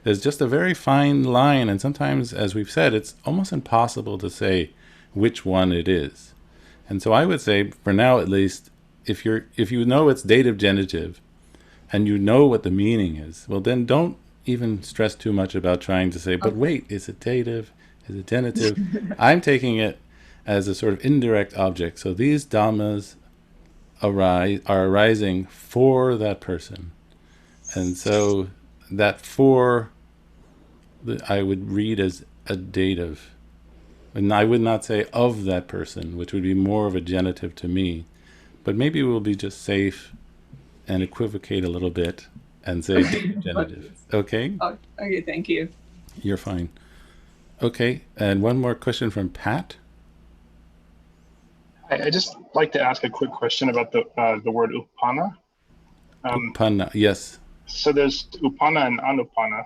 there's just a very fine line, and sometimes, as we've said, it's almost impossible to say which one it is. And so I would say, for now at least, if you know it's dative genitive and you know what the meaning is, well then don't even stress too much about trying to say, but wait, is it dative? Is it genitive? I'm taking it as a sort of indirect object. So these dhammas are arising for that person. And so that for, I would read as a dative. And I would not say of that person, which would be more of a genitive to me. But maybe we'll be just safe and equivocate a little bit and say genitive. Okay? Okay, thank you. You're fine. Okay, and one more question from Pat. I just like to ask a quick question about the word upana. Upana, yes. So there's upana and anupana,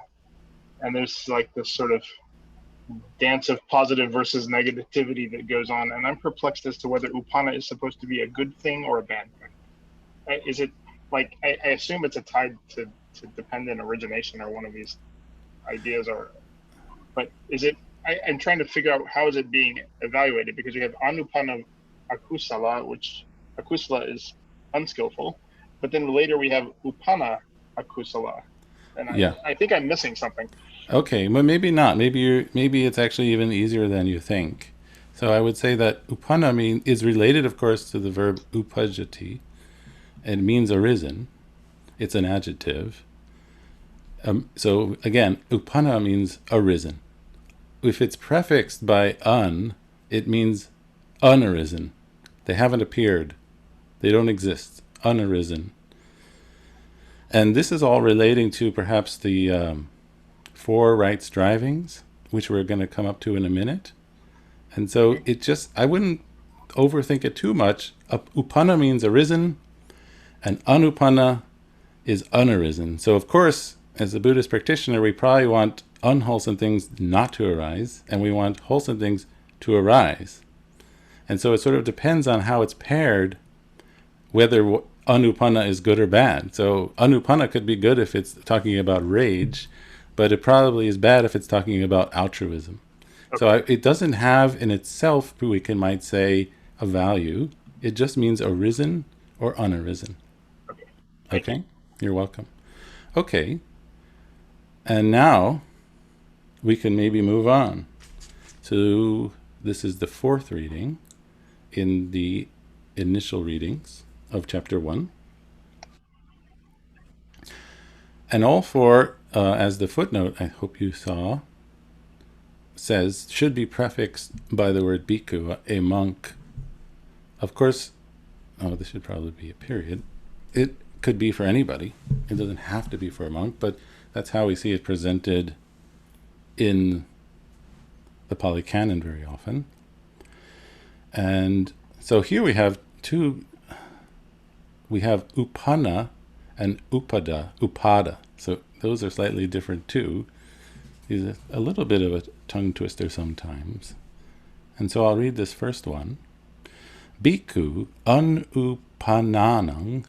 and there's like this sort of dance of positive versus negativity that goes on, and I'm perplexed as to whether upana is supposed to be a good thing or a bad thing. Is it like, I assume it's a tied to dependent origination or one of these ideas, but is it, I'm trying to figure out how is it being evaluated, because we have anupana akusala, which akusala is unskillful, but then later we have upana akusala, and I think I'm missing something. Okay, well maybe not. Maybe it's actually even easier than you think. So I would say that upana is related, of course, to the verb upajati. It means arisen. It's an adjective. So again, upana means arisen. If it's prefixed by un, it means unarisen. They haven't appeared. They don't exist. Unarisen. And this is all relating to perhaps the 4 right strivings, which we're going to come up to in a minute. And so I wouldn't overthink it too much. Upana means arisen, and anupana is unarisen. So of course, as a Buddhist practitioner, we probably want unwholesome things not to arise, and we want wholesome things to arise. And so it sort of depends on how it's paired, whether anupana is good or bad. So anupana could be good if it's talking about rage, but it probably is bad if it's talking about altruism. Okay. So it doesn't have in itself, we might say, a value. It just means arisen or unarisen. Okay? You're welcome. Okay. And now we can maybe move on to, this is the 4th reading in the initial readings of chapter 1. And all 4, as the footnote, I hope you saw, says, should be prefixed by the word bhikkhu, a monk. Of course, this should probably be a period. It could be for anybody. It doesn't have to be for a monk, but that's how we see it presented in the Pali Canon very often. And so here we have 2, we have upana and upada. So those are slightly different too. These are a little bit of a tongue twister sometimes. And so I'll read this first one. Bhikkhu anupananang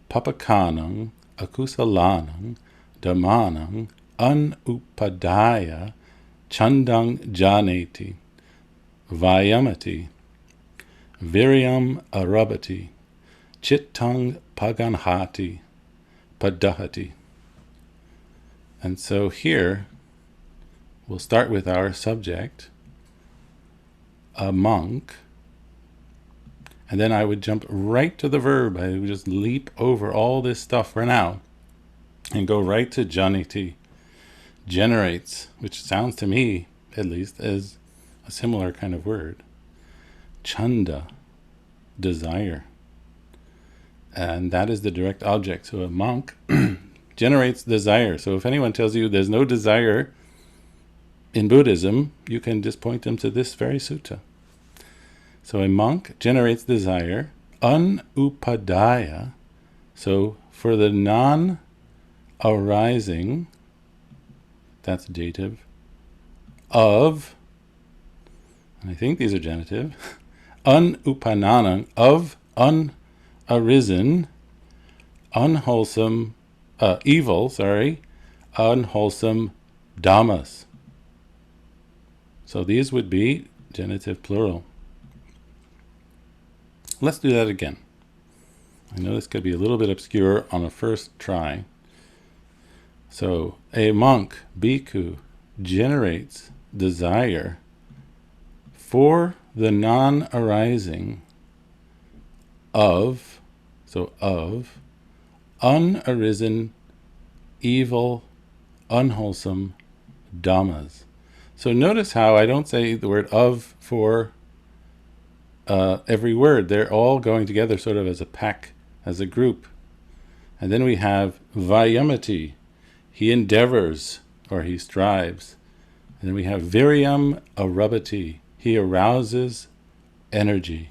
papakanang akusalanang dhammanang anupadaya chandang janeti vayamati viryam arabati chittang paganhati padahati. And so here we'll start with our subject, a monk, and then I would jump right to the verb. I would just leap over all this stuff for now and go right to janiti, generates, which sounds to me, at least, as a similar kind of word. Chanda, desire. And that is the direct object. So a monk generates desire. So if anyone tells you there's no desire in Buddhism, you can just point them to this very sutta. So a monk generates desire, anupadaya, so for the non-arising, that's dative, of, and I think these are genitive, anupananang, of unarisen, unwholesome, unwholesome dhammas. So these would be genitive plural. Let's do that again. I know this could be a little bit obscure on a first try. So, a monk, bhikkhu, generates desire for the non-arising of, unarisen, evil, unwholesome dhammas. So notice how I don't say the word of for every word. They're all going together sort of as a pack, as a group. And then we have vayamati, he endeavors or he strives. And then we have viryam arabati, he arouses energy.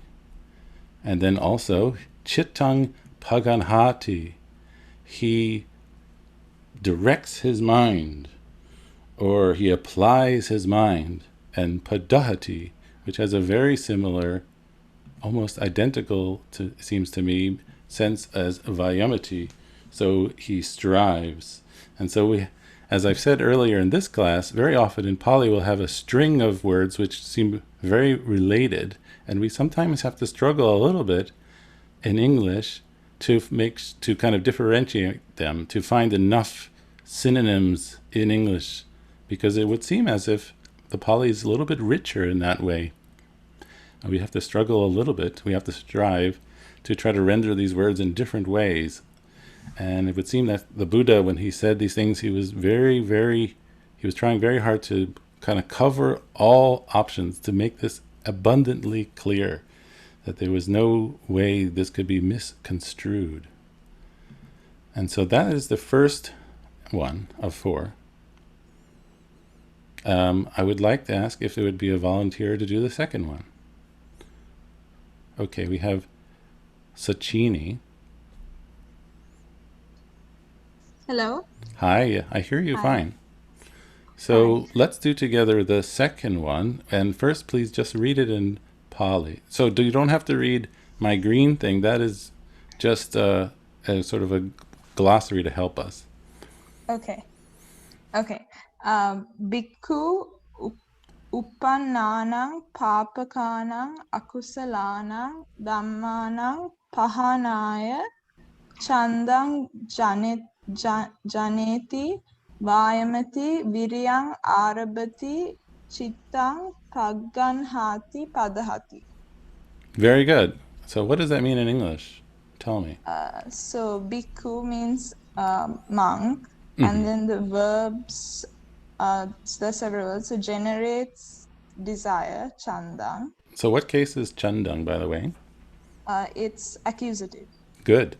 And then also chittang paganhati, he directs his mind or he applies his mind. And padahati, which has a very similar, almost identical, to seems to me, sense as vayamati. So he strives. And so we, as I've said earlier in this class, very often in Pali we'll have a string of words which seem very related, and we sometimes have to struggle a little bit in English to kind of differentiate them, to find enough synonyms in English, because it would seem as if the Pali is a little bit richer in that way. We have to struggle a little bit. We have to strive to try to render these words in different ways. And it would seem that the Buddha, when he said these things, he was trying very hard to kind of cover all options to make this abundantly clear, that there was no way this could be misconstrued. And so that is the first one of 4. I would like to ask if there would be a volunteer to do the second one. Okay, we have Sachini. Hello. Hi, I hear you Hi. fine. So Hi. let's do together the second one. And first, please just read it in Pali. So you don't have to read my green thing. That is just a sort of a glossary to help us. Okay. Bhikkhu uppannānaṁ pāpakānaṁ akusalaṇaṁ dhammānaṁ pahānāya chandang janeti vayamati viryang arabati chittang paganhati padahati. Very good. So what does that mean in English? Tell me. So bhikkhu means monk, and then the verbs, there's several words. So generates desire, chandang. So what case is chandang, by the way? It's accusative. Good.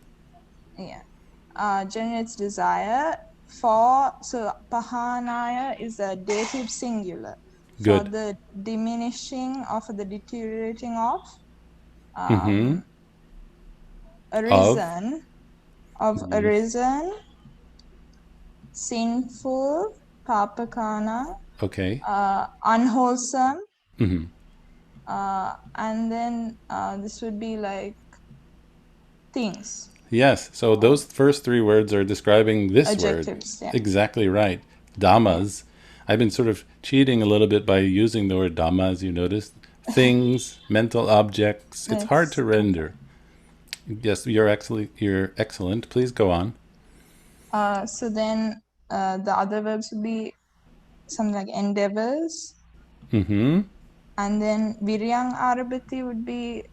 Yeah. Generates desire for, so pahanaya is a dative singular. Good. For the diminishing or for the deteriorating of. Arisen. of Yes. arisen, sinful, papakana, Okay. unwholesome, Hmm. and then this would be like things, Yes. So those first three words are describing this word. adjectives. Yeah. Exactly right. Dhammas. I've been sort of cheating a little bit by using the word dhammas, you noticed. Things, mental objects. It's hard Yes. to render. Yes, you're excellent. You're excellent. Please go on. So then the other verbs would be something like endeavors, Mm-hmm. and then viryang arabati would be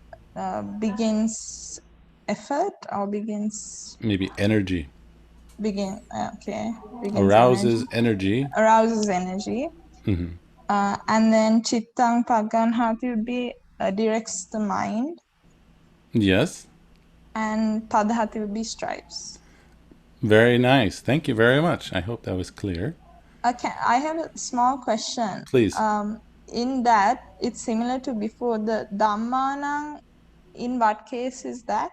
begins effort or begins Maybe energy. begins Arouses energy. arouses energy. Mm-hmm. And then chittang paganhati would be directs the mind, Yes. and padhati would be strives. Very nice. Thank you very much. I hope that was clear. Okay, I have a small question. Please. In that, it's similar to before the dhammanang. In what case is that?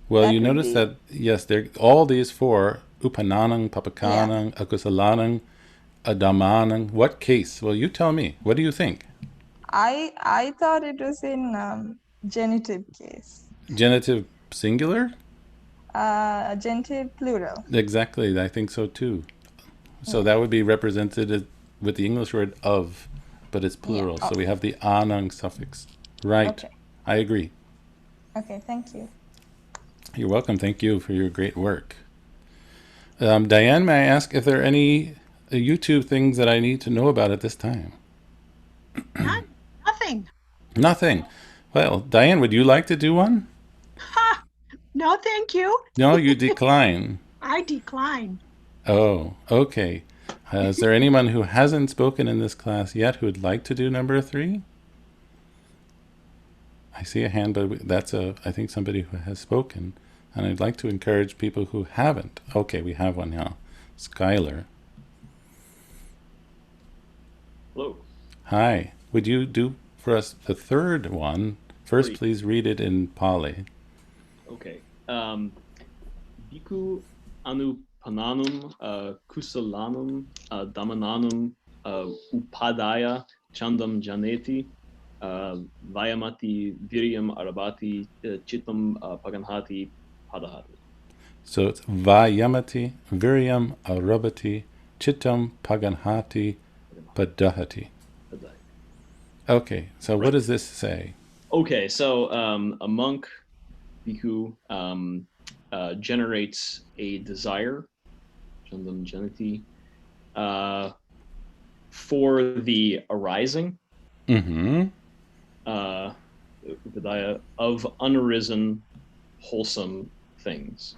Well, That you would notice be- that, yes, they're all these four, upananang, Yeah. papakanang, akusalanang, adamanang. What case? Well, you tell me. What do you think? I thought it was in genitive case. Genitive singular? Genitive plural. Exactly. I think so too. So that would be represented with the English word of, but it's plural. Yeah. So we have the anang suffix. Right. Okay. I agree. Okay, thank you. You're welcome. Thank you for your great work. Diane, may I ask if there are any YouTube things that I need to know about at this time? Nothing. Nothing. Well, Diane, would you like to do one? Ha! No, thank you. No, you decline. I decline. Oh, okay. Is there anyone who hasn't spoken in this class yet who would like to do number 3? I see a hand, but that's I think somebody who has spoken. And I'd like to encourage people who haven't. Okay, we have one now. Skylar. Hello. Hi. Would you do for us the third one? First, Three. please read it in Pali. Okay. Bhikkhu anupananum kusalanam damananum upadaya chandam janeti vayamati viryam arabati chitam paganhati padahati. So it's Vayamati, Viryam, Arabati, Chittam, Paganhati, Padahati. Okay, so what does this say? Okay, so a monk, bhikkhu, generates a desire, chandam janeti, for the arising Mm-hmm. Upadaya of unarisen, wholesome things.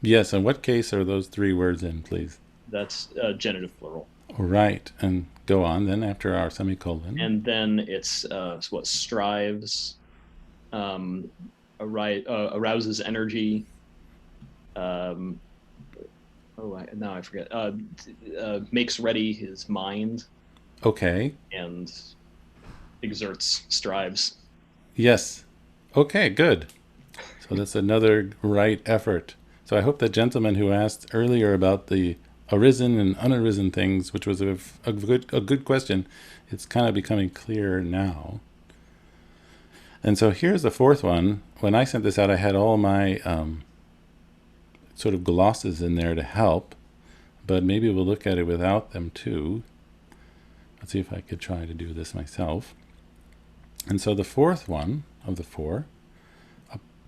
Yes, and what case are those 3 words in, please? That's genitive plural. Right, and go on then after our semicolon. And then it's what strives, arouses energy. Now I forget. Makes ready his mind. Okay. And exerts, strives. Yes. Okay, good. So that's another right effort. So I hope the gentleman who asked earlier about the arisen and unarisen things, which was a good question, it's kind of becoming clear now. And so here's the fourth one. When I sent this out, I had all my sort of glosses in there to help, but maybe we'll look at it without them too. Let's see if I could try to do this myself. And so the fourth one of the 4,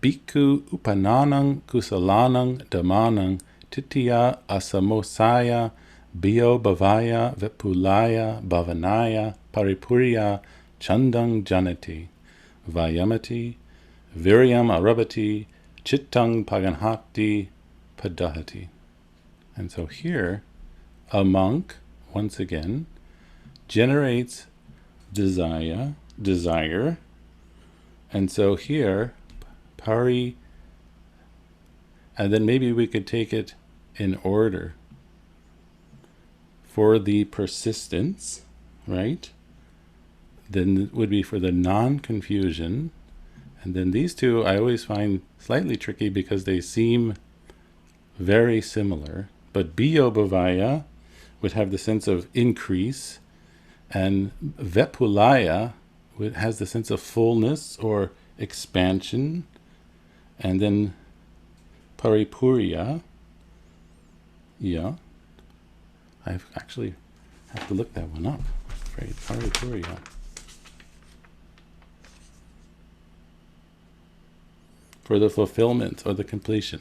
Bhikkhu upananang kusalanang dhamanang titiya asamosaya bio bhavaya vipulaya bhavanaya paripurya chandang janati vayamati viryam arabati chittang paganhati padahati. And so here, a monk, once again, generates desire, and so here, pari, and then maybe we could take it in order. For the persistence, right? Then it would be for the non-confusion, and then these two I always find slightly tricky because they seem very similar, but Biobhavaya would have the sense of increase, and Vepulaya has the sense of fullness or expansion, and then Paripurya, yeah, I've actually have to look that one up. Right, Paripurya. For the fulfillment or the completion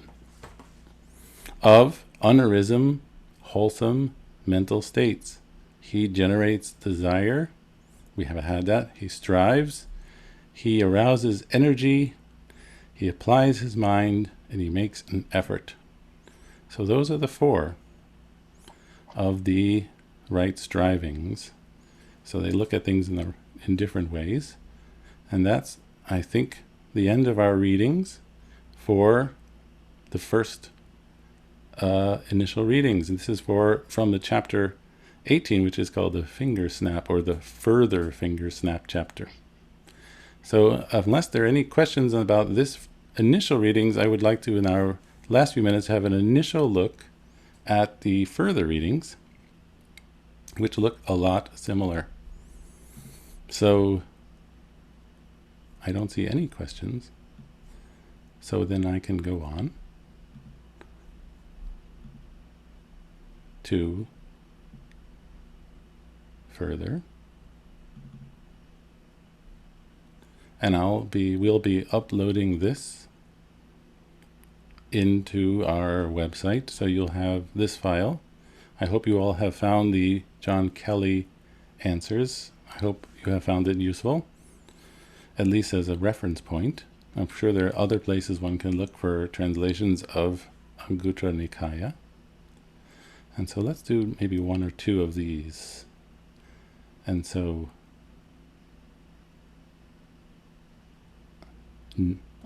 of unarism, wholesome mental states. He generates desire. We have had that. He strives. He arouses energy. He applies his mind, and he makes an effort. So those are the four of the right strivings. So they look at things in different ways. And that's, I think, the end of our readings for the first initial readings. And this is from the chapter 18, which is called the finger snap, or the further finger snap chapter. So unless there are any questions about this initial readings, I would like to, in our last few minutes, have an initial look at the further readings, which look a lot similar. So I don't see any questions. So then I can go on to further. And we'll be uploading this into our website, so you'll have this file. I hope you all have found the John Kelly answers. I hope you have found it useful, at least as a reference point. I'm sure there are other places one can look for translations of Anguttara Nikaya. And so let's do maybe one or two of these. And so,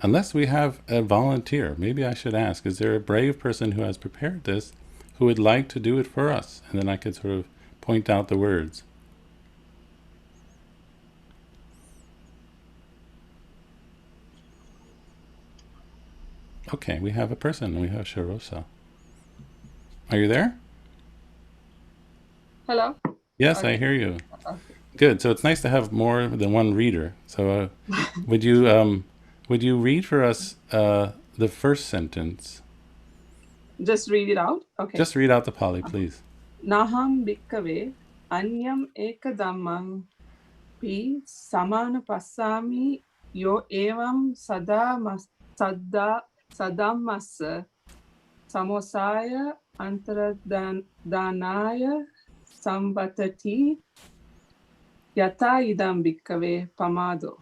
unless we have a volunteer, maybe I should ask, is there a brave person who has prepared this who would like to do it for us? And then I could sort of point out the words. Okay, we have a person. We have Sharosa. Are you there? Hello? Yes, Okay. I hear you. Okay. Good. So it's nice to have more than one reader. So would you read for us the first sentence? Just read it out? Okay. Just read out the Pali, please. Naham bhikkave anyam eka dhammam pi samana passami yo evam sadammassa samosaya antaradanaya samvatati yata idam bhikkave pamado.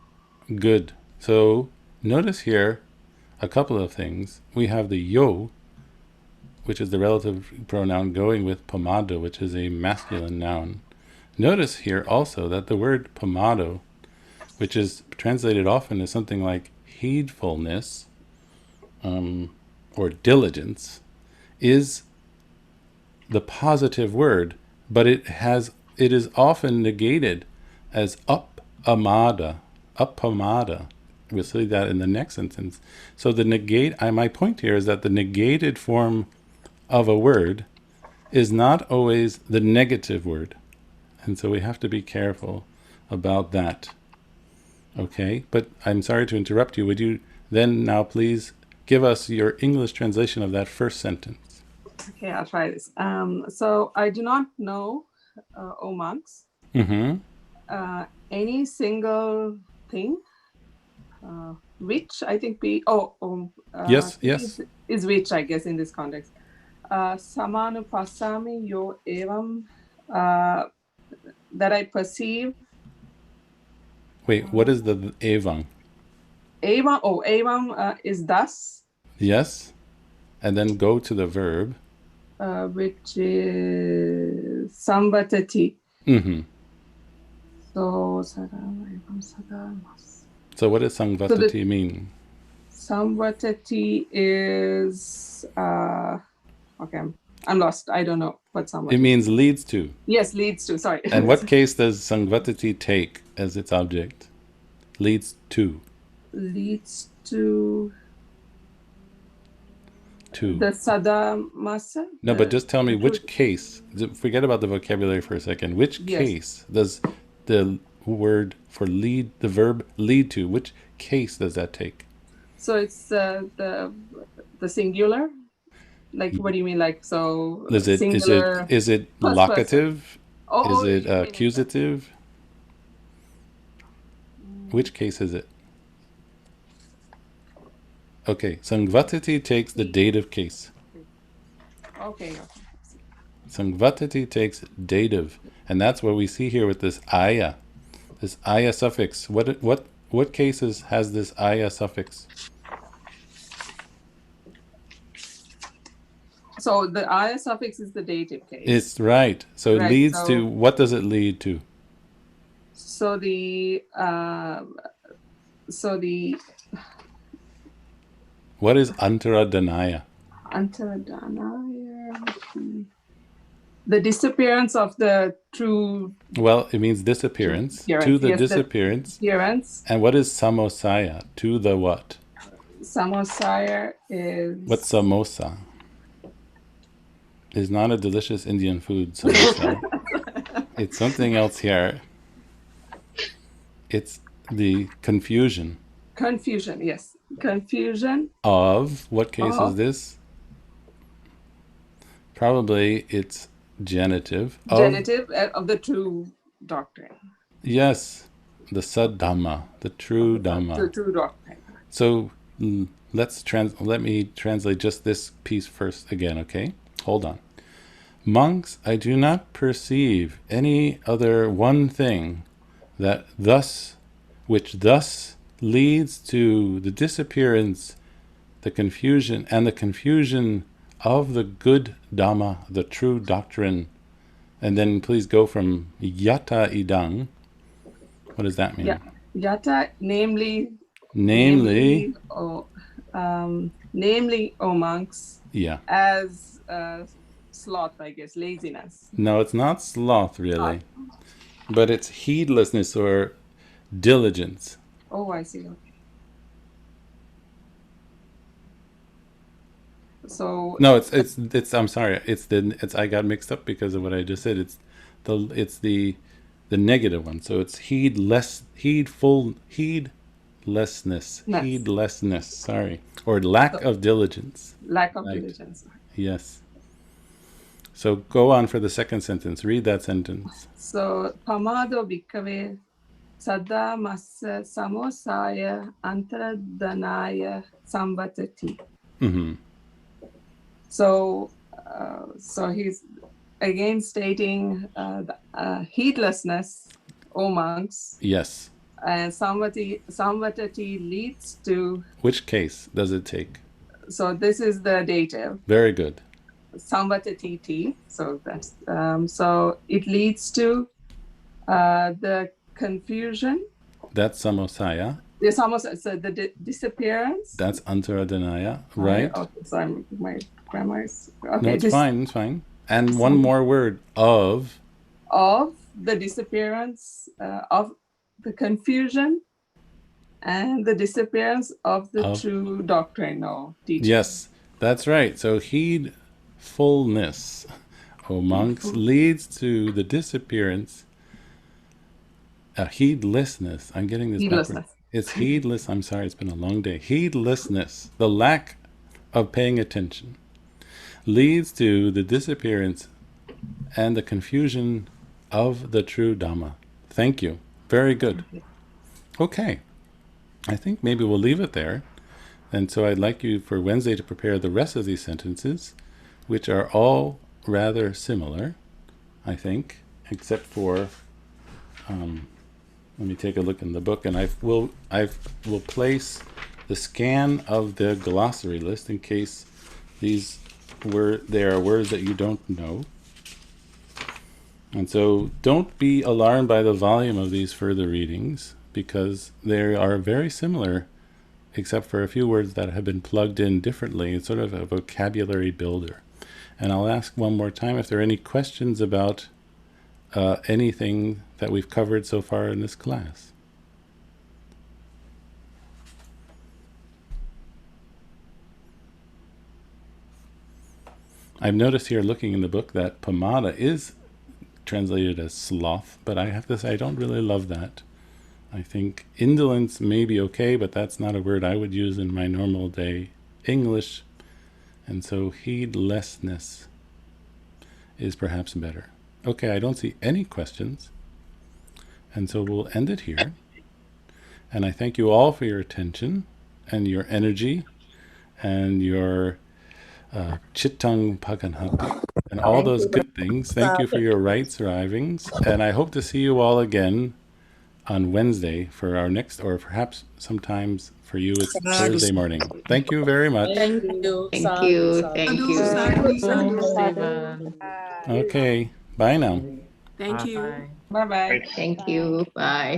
Good. So notice here a couple of things. We have the yo, which is the relative pronoun, going with pamado, which is a masculine noun. Notice here also that the word pamado, which is translated often as something like heedfulness or diligence, is the positive word, but it is often negated as uppamada. We'll see that in the next sentence. So my point here is that the negated form of a word is not always the negative word. And so we have to be careful about that. Okay, but I'm sorry to interrupt you. Would you then now please give us your English translation of that first sentence? Okay, I'll try this. So I do not know, O monks, any single thing, which I think yes, is which, I guess, in this context. Samanupasami yo evam, that I perceive. Wait, what is the evam? Evam is thus. Yes, and then go to the verb. Which is samvatati. So what does samvatati mean? Samvatati is okay, I'm lost. I don't know what samvatati. It means leads to. Yes, leads to. Sorry. And what case does samvatati take as its object? Leads to. Leads to. to? The sadamasa? No, but just tell me which case, forget about the vocabulary for a second, which case does the word for lead, the verb lead to, which case does that take? So it's the singular? Like, what do you mean? Like, so Is it singular? Is it locative? Oh, is it accusative? Which case is it? Okay, Sangvatati takes the dative case. Okay. Sangvatati takes dative, and that's what we see here with this aya. This aya suffix. What cases has this aya suffix? So the aya suffix is the dative case. It's right. So it leads to, what does it lead to? So what is antaradhanaya? Antaradhanaya. The disappearance of the true. Well, it means disappearance. To the disappearance. And what is samosaya? To the what? Samosaya is. What's samosa? It's not a delicious Indian food, samosa. It's something else here. It's the confusion. Confusion, yes. Confusion. Of, what case is this? Probably it's genitive. Genitive of the true doctrine. Yes, the Saddhamma, the true Dhamma. The true doctrine. So let me translate just this piece first again, okay? Hold on. Monks, I do not perceive any other one thing which thus leads to the disappearance, the confusion of the good Dhamma, the true doctrine. And then please go from yata idang. What does that mean? Yeah. Yata, namely, O monks. Yeah. As sloth, I guess, laziness. No, it's not sloth really, but it's heedlessness or diligence. Oh, I see. Okay. So no, it's I'm sorry. I got mixed up because of what I just said. It's the negative one. So it's heedlessness, sorry, or lack of diligence. Lack of diligence. Yes. So go on for the second sentence. Read that sentence. So pamado bhikkave sada massa samosaya antaradhanaya samvatati. Mm-hmm. So he's again stating heedlessness, O monks. Yes. And samvatati leads to. Which case does it take? So this is the dative. Very good. Samvatati. So that's so it leads to the confusion. That's samosaya. The samosaya, so the disappearance. That's antaradhanaya, right? Okay, sorry, my grammar is okay. No, it's fine. It's fine. And one more word of the disappearance of the confusion and the disappearance of the true doctrine or teaching. Yes, that's right. So heedfulness, O monks, leads to the disappearance. Heedlessness. I'm getting this backwards. It's heedless. I'm sorry. It's been a long day. Heedlessness, the lack of paying attention, leads to the disappearance and the confusion of the true Dhamma. Thank you. Very good. Okay. I think maybe we'll leave it there. And so I'd like you for Wednesday to prepare the rest of these sentences, which are all rather similar, I think, except for, let me take a look in the book, and I will place the scan of the glossary list in case there are words that you don't know. And so don't be alarmed by the volume of these further readings, because they are very similar, except for a few words that have been plugged in differently. It's sort of a vocabulary builder. And I'll ask one more time if there are any questions about anything that we've covered so far in this class. I've noticed here looking in the book that pamada is translated as sloth, but I have to say I don't really love that. I think indolence may be okay, but that's not a word I would use in my normal day English. And so heedlessness is perhaps better. Okay, I don't see any questions. And so we'll end it here. And I thank you all for your attention and your energy and your chittang paganhak and all those good things. Thank you for your right strivings. And I hope to see you all again on Wednesday for our next, or perhaps sometimes for you it's Thursday morning. Thank you very much. Thank you. Thank you. Thank you. Stephen. Okay, bye now. Thank you. Bye bye. Right. Thank you. Bye.